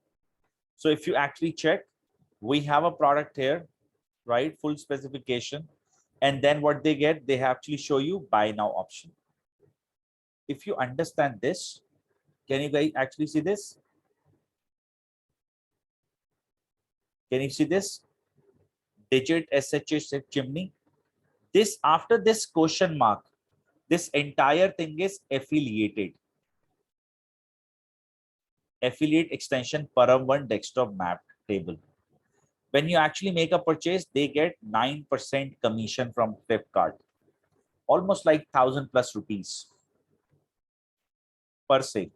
So if you actually check, we have a product here, right? Full specification. And then what they get, they actually show you buy now option. If you understand this, can you guys actually see this? Can you see this? Digit SHH chimney. This, after this question mark, this entire thing is affiliated. Affiliate extension Param1 desktop map table. When you actually make a purchase, they get 9% commission from Flipkart. Almost like 1,000 plus rupees per se.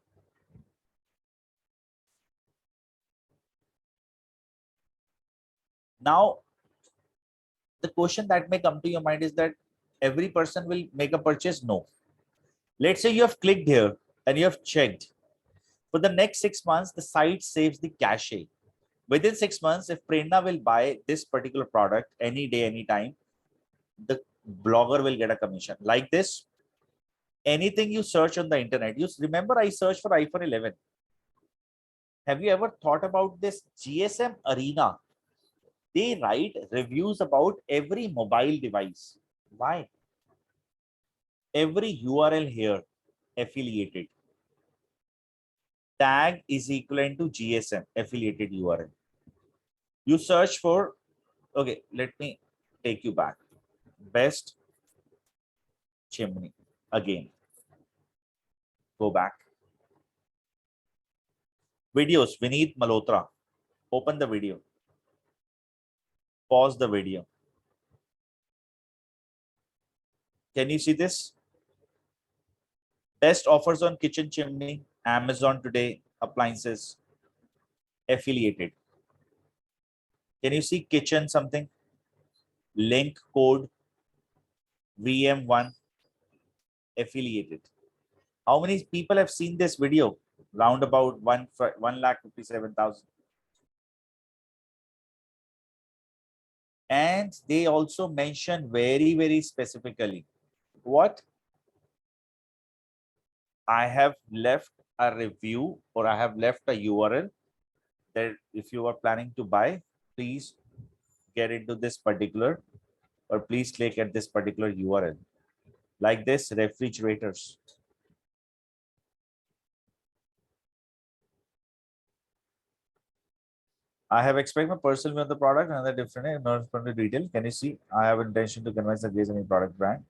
Now, the question that may come to your mind is that every person will make a purchase? No. Let's say you have clicked here and you have checked. For the next 6 months, the site saves the cache. Within 6 months, if Prerna will buy this particular product any day, anytime, the blogger will get a commission. Like this, anything you search on the internet, you remember I searched for iPhone 11. Have you ever thought about this GSM Arena? They write reviews about every mobile device. Why? Every URL here affiliated. Tag is equivalent to GSM affiliated URL. You search for, okay, let me take you back. Best chimney. Again, go back. Videos, Vineet Malhotra. Open the video. Pause the video. Can you see this? Best offers on kitchen chimney, Amazon today, appliances, affiliated. Can you see kitchen something? Link code, VM1, affiliated. How many people have seen this video? Round about 1,57,000. And they also mention very, very specifically what? I have left a review or I have left a URL that if you are planning to buy, please get into this particular or please click at this particular URL. Like this, refrigerators. I have explained my personal view on the product and the different not from the detail. Can you see? I have intention to convince that there is any product brand.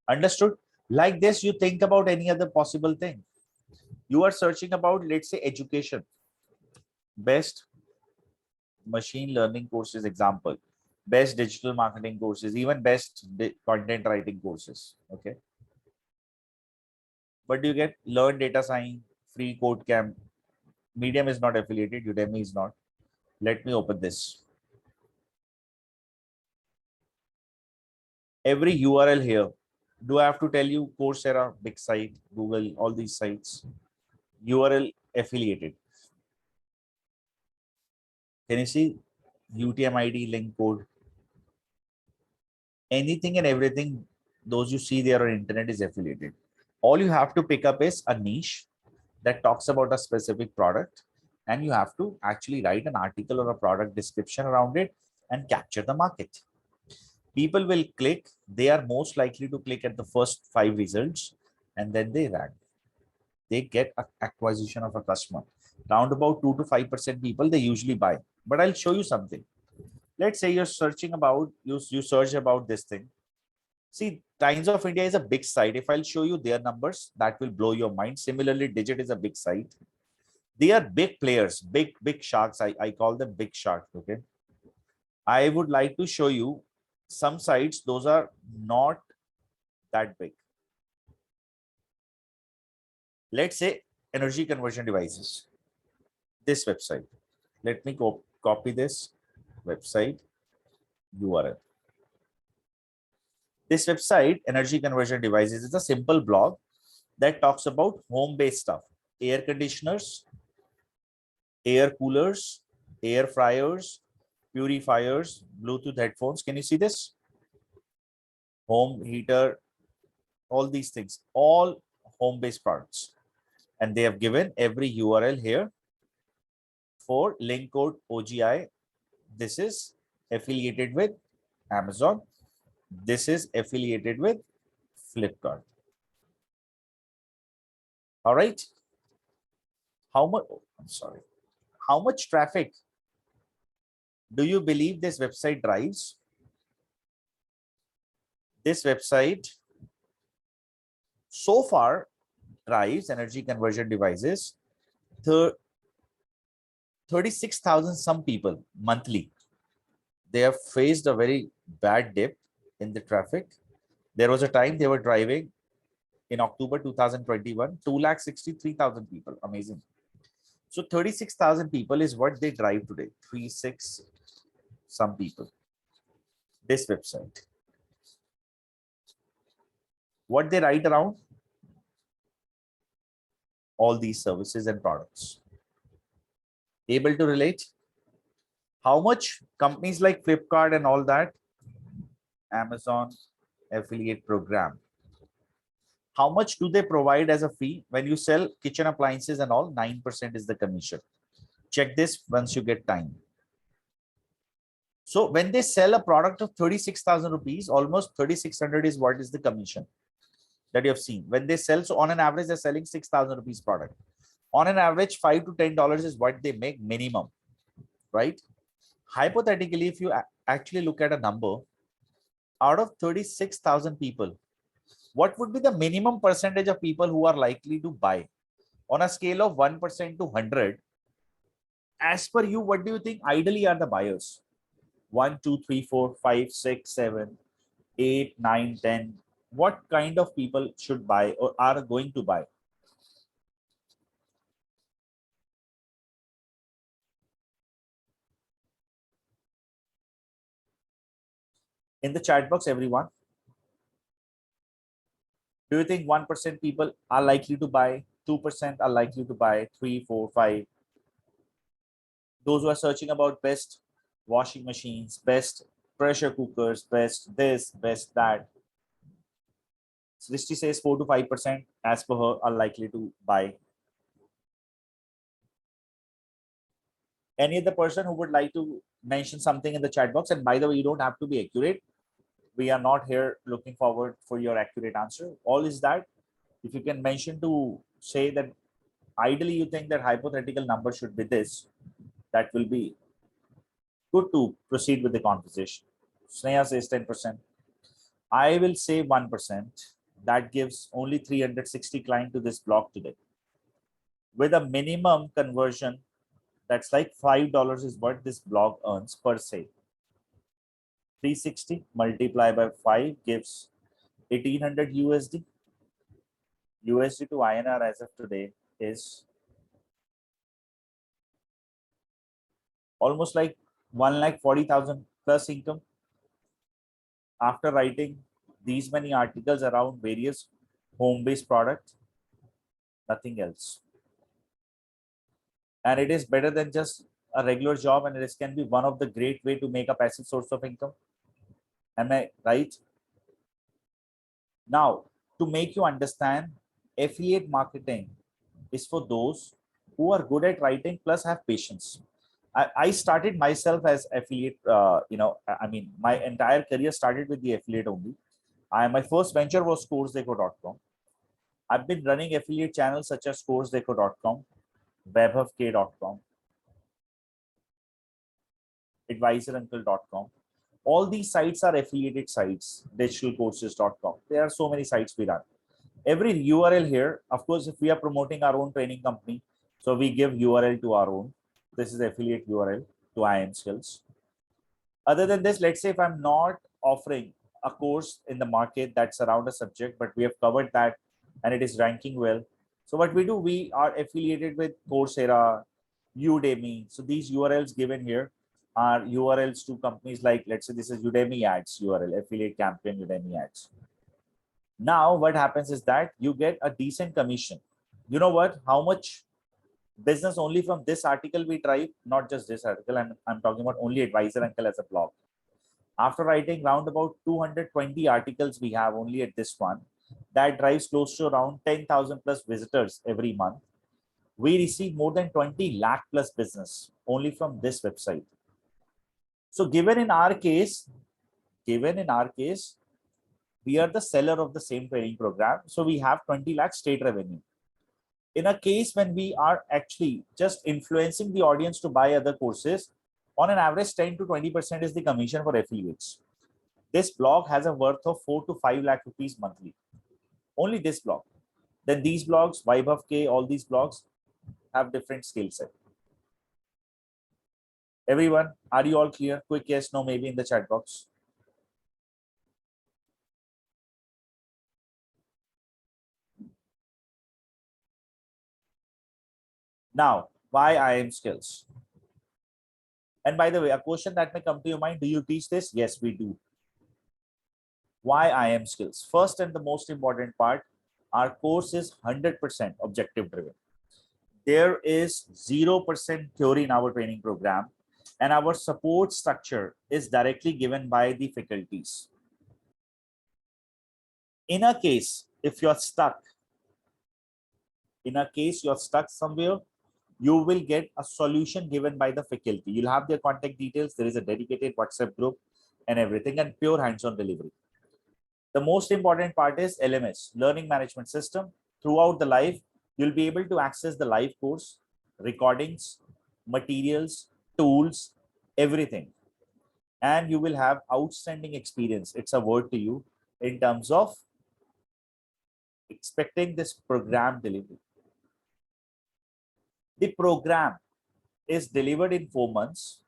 Understood? Like this, you think about any other possible thing. You are searching about, let's say, education. Best machine learning courses example. Best digital marketing courses, even best content writing courses. Okay. But you get learn data science, free code camp. Medium is not affiliated. Udemy is not. Let me open this. Every URL here. Do I have to tell you Coursera, big site, Google, all these sites, URL affiliated. Can you see UTM-ID link code? Anything and everything, those you see there on internet is affiliated. All you have to pick up is a niche that talks about a specific product, and you have to actually write an article or a product description around it and capture the market. People will click. They are most likely to click at the first 5 results, and then they rank. They get an acquisition of a customer. Round about 2 to 5% people, they usually buy. But I'll show you something. Let's say you're searching about, you search about this thing. See, Times of India is a big site. If I'll show you their numbers, that will blow your mind. Similarly, Digit is a big site. They are big players, big sharks. I call them big sharks. Okay. I would like to show you some sites. Those are not that big. Let's say energy conversion devices. This website. Let me copy this website URL. This website, energy conversion devices, is a simple blog that talks about home-based stuff. Air conditioners, air coolers, air fryers, purifiers, Bluetooth headphones. Can you see this? Home heater, all these things, all home-based products. And they have given every URL here for link code OGI. This is affiliated with Amazon. This is affiliated with Flipkart. All right. How much? I'm sorry. How much traffic do you believe this website drives? This website so far drives energy conversion devices 36,000 some people monthly. They have faced a very bad dip in the traffic. There was a time they were driving in October 2021, 263,000 people. Amazing. So 36,000 people is what they drive today. 36 some people. This website. What they write around? All these services and products. Able to relate? How much companies like Flipkart and all that, Amazon affiliate program, how much do they provide as a fee? When you sell kitchen appliances and all, 9% is the commission. Check this once you get time. So when they sell a product of 36,000 rupees, almost 3,600 is what is the commission that you have seen. When they sell, so on an average, they're selling 6,000 rupees product. On an average, $5 to $10 is what they make minimum, right? Hypothetically, if you actually look at a number, out of 36,000 people, what would be the minimum percentage of people who are likely to buy? On a scale of 1% to 100, as per you, what do you think ideally are the buyers? 1, 2, 3, 4, 5, 6, 7, 8, 9, 10. What kind of people should buy or are going to buy? In the chat box, everyone, do you think 1% people are likely to buy? 2% are likely to buy? 3, 4, 5? Those who are searching about best washing machines, best pressure cookers, best this, best that. Srishti says 4 to 5% as per her are likely to buy. Any other person who would like to mention something in the chat box? And by the way, you don't have to be accurate. We are not here looking forward for your accurate answer. All is that if you can mention to say that ideally you think that hypothetical number should be this, that will be good to proceed with the conversation. Sneha says 10%. I will say 1%. That gives only 360 clients to this blog today. With a minimum conversion, that's like $5 is what this blog earns per se. 360 multiplied by 5 gives 1800 USD. USD to INR as of today is almost like 1,40,000 plus income after writing these many articles around various home-based products, nothing else. And it is better than just a regular job, and it can be one of the great way to make a passive source of income. Am I right? Now, to make you understand, affiliate marketing is for those who are good at writing plus have patience. I started myself as affiliate, I mean, my entire career started with the affiliate only. My first venture was coursedeco.com. I've been running affiliate channels such as coursedeco.com, vaibhavk.com, advisoruncle.com. All these sites are affiliated sites, digitalcourses.com. There are so many sites we run. Every URL here, of course, if we are promoting our own training company, so we give URL to our own. This is affiliate URL to IIM Skills. Other than this, let's say if I'm not offering a course in the market that's around a subject, but we have covered that and it is ranking well. So what we do, we are affiliated with Coursera, Udemy. So these URLs given here are URLs to companies like, let's say this is Udemy ads URL, affiliate campaign Udemy ads. Now what happens is that you get a decent commission. You know what? How much business only from this article we drive? Not just this article. I'm talking about only Advisor Uncle as a blog. After writing round about 220 articles we have only at this one, that drives close to around 10,000 plus visitors every month. We receive more than 20 lakh plus business only from this website. So given in our case, we are the seller of the same training program. So we have 20 lakh state revenue. In a case when we are actually just influencing the audience to buy other courses, on an average 10 to 20% is the commission for affiliates. This blog has a worth of 4 to 5 lakh rupees monthly. Only this blog. Then these blogs, Vaibhav K, all these blogs have different skill set. Everyone, are you all clear? Quick yes, no, maybe in the chat box. Now, why IIM Skills? And by the way, a question that may come to your mind, do you teach this? Yes, we do. Why IIM Skills? First and the most important part, our course is 100% objective driven. There is 0% theory in our training program, and our support structure is directly given by the faculties. In a case, if you're stuck, somewhere, you will get a solution given by the faculty. You'll have their contact details. There is a dedicated WhatsApp group and everything, and pure hands-on delivery. The most important part is LMS, Learning Management System. Throughout the life, you'll be able to access the live course, recordings, materials, tools, everything. And you will have outstanding experience. It's a word to you in terms of expecting this program delivery. The program is delivered in 4 months.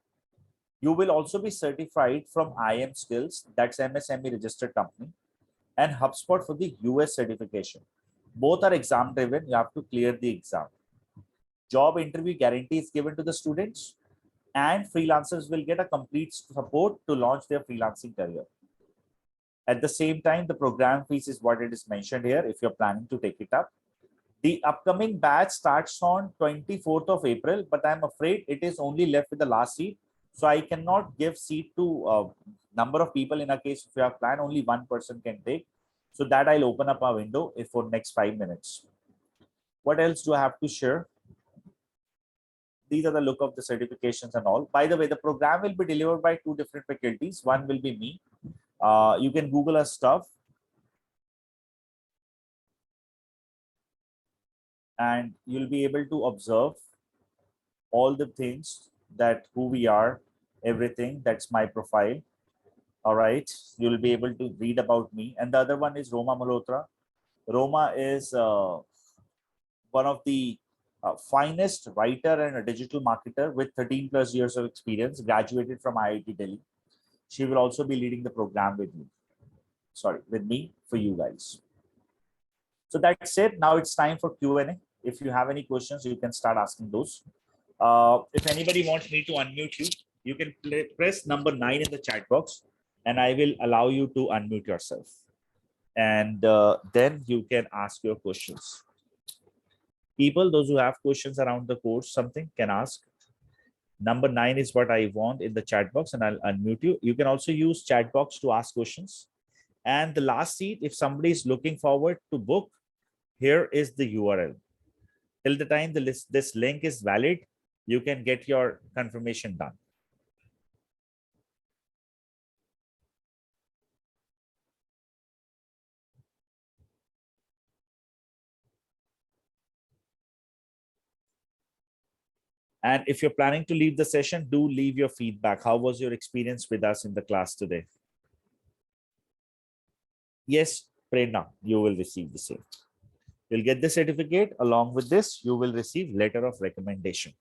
You will also be certified from IIM Skills, that's MSME registered company, and HubSpot for the US certification. Both are exam driven. You have to clear the exam. Job interview guarantee is given to the students, and freelancers will get a complete support to launch their freelancing career. At the same time, the program fees is what it is mentioned here if you're planning to take it up. The upcoming batch starts on 24th of April, but I'm afraid it is only left with the last seat. So I cannot give seat to a number of people. In a case, if you have planned, only one person can take. So that I'll open up a window for next 5 minutes. What else do I have to share? These are the look of the certifications and all. By the way, the program will be delivered by 2 different faculties. One will be me. You can Google our stuff. and you'll be able to observe all the things that who we are, everything. That's my profile. All right. You'll be able to read about me. And the other one is Roma Malhotra. Roma is one of the finest writer and a digital marketer with 13 plus years of experience, graduated from IIT Delhi. She will also be leading the program with me. Sorry, with me for you guys. So that's it. Now it's time for Q&A. If you have any questions, you can start asking those. If anybody wants me to unmute you, you can press number 9 in the chat box and I will allow you to unmute yourself. And then you can ask your questions. People, those who have questions around the course, something can ask. Number 9 is what I want in the chat box and I'll unmute you. You can also use chat box to ask questions. And the last seat, if somebody is looking forward to book, here is the URL. Till the time this link is valid, you can get your confirmation done. And if you're planning to leave the session, do leave your feedback. How was your experience with us in the class today? Yes, Prerna, you will receive the same. You'll get the certificate. Along with this, you will receive letter of recommendation.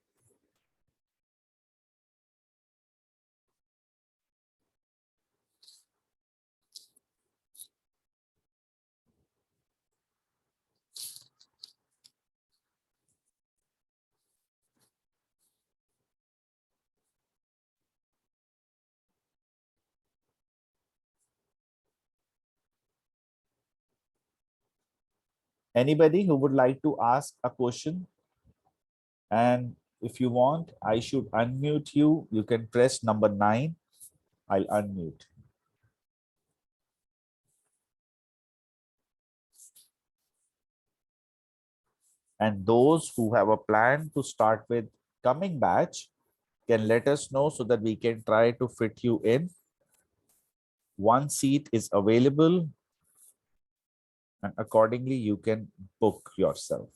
Anybody who would like to ask a question? And if you want, I should unmute you. You can press number 9. I'll unmute. And those who have a plan to start with coming batch can let us know so that we can try to fit you in. One seat is available and accordingly you can book yourself.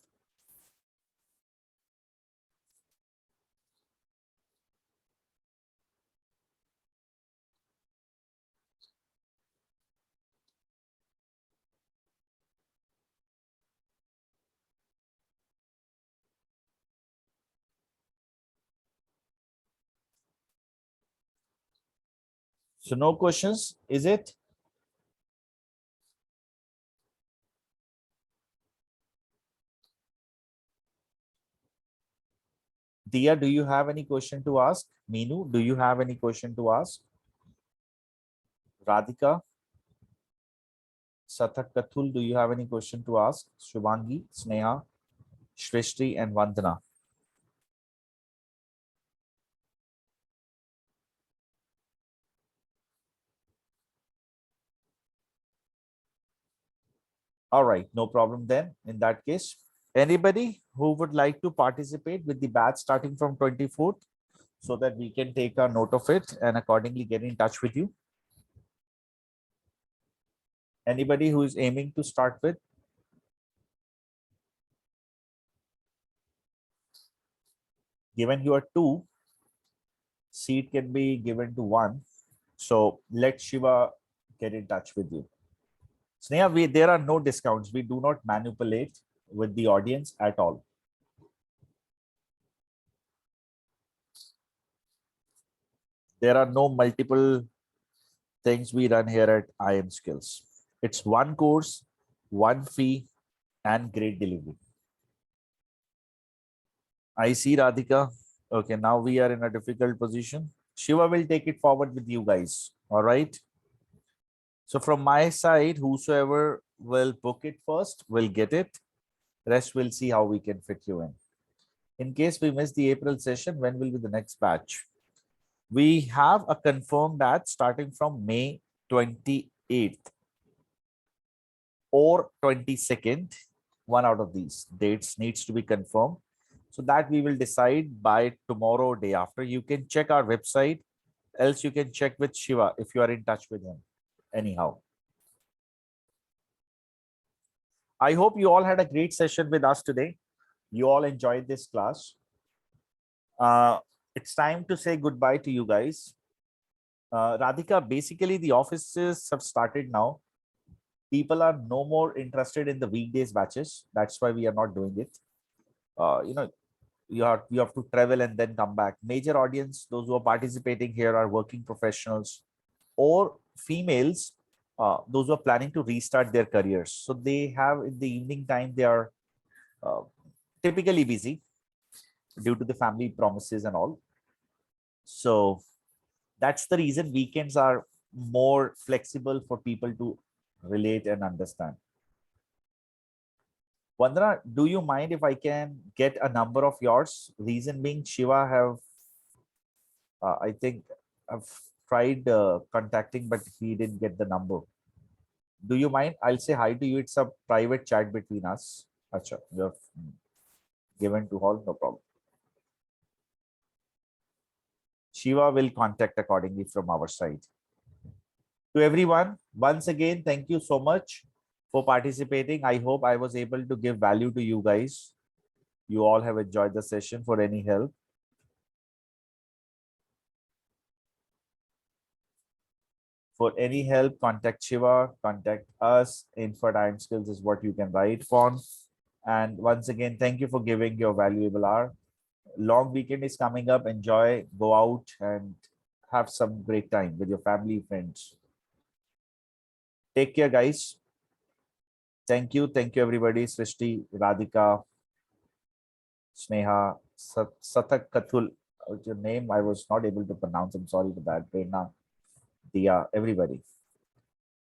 So no questions, is it? Dia, do you have any question to ask? Meenu, do you have any question to ask? Radhika, Sathak Kathul, do you have any question to ask? Shubhangi, Sneha, Shrishti, and Vandana. All right, no problem then. In that case, anybody who would like to participate with the batch starting from 24th so that we can take a note of it and accordingly get in touch with you? Anybody who is aiming to start with? Given you are 2, seat can be given to 1. So let Shiva get in touch with you. Sneha, there are no discounts. We do not manipulate with the audience at all. There are no multiple things we run here at IIM Skills. It's one course, one fee, and great delivery. I see Radhika. Okay, now we are in a difficult position. Shiva will take it forward with you guys. All right. So from my side, whosoever will book it first will get it. Rest we'll see how we can fit you in. In case we miss the April session, when will be the next batch? We have a confirmed batch starting from May 28th or 22nd. One out of these dates needs to be confirmed. So that we will decide by tomorrow or day after. You can check our website, else you can check with Shiva if you are in touch with him. Anyhow, I hope you all had a great session with us today. You all enjoyed this class. It's time to say goodbye to you guys. Radhika, basically the offices have started now. People are no more interested in the weekdays batches. That's why we are not doing it. You know, you have to travel and then come back. Major audience, those who are participating here are working professionals or females, those who are planning to restart their careers. So they have in the evening time, they are uh, typically busy due to the family promises and all. So that's the reason weekends are more flexible for people to relate and understand. Vandana, do you mind if I can get a number of yours? Reason being, Shiva have, I think, I've tried contacting, but he didn't get the number. Do you mind? I'll say hi to you. It's a private chat between us. Acha, you have given to all, no problem. Shiva will contact accordingly from our side. To everyone, once again, thank you so much for participating. I hope I was able to give value to you guys. You all have enjoyed the session. For any help, contact Shiva, contact us. Info Skills is what you can write for. And once again, thank you for giving your valuable hour. Long weekend is coming up. Enjoy, go out and have some great time with your family, friends. Take care, guys. Thank you. Thank you, everybody. Srishti, Radhika, Sneha, Satak Kathul. Your name I was not able to pronounce. I'm sorry for that. Prerna, Dia, everybody.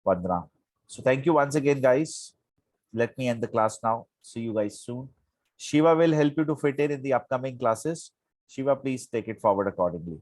Vandana. So thank you once again, guys. Let me end the class now. See you guys soon. Shiva will help you to fit in the upcoming classes. Shiva, please take it forward accordingly.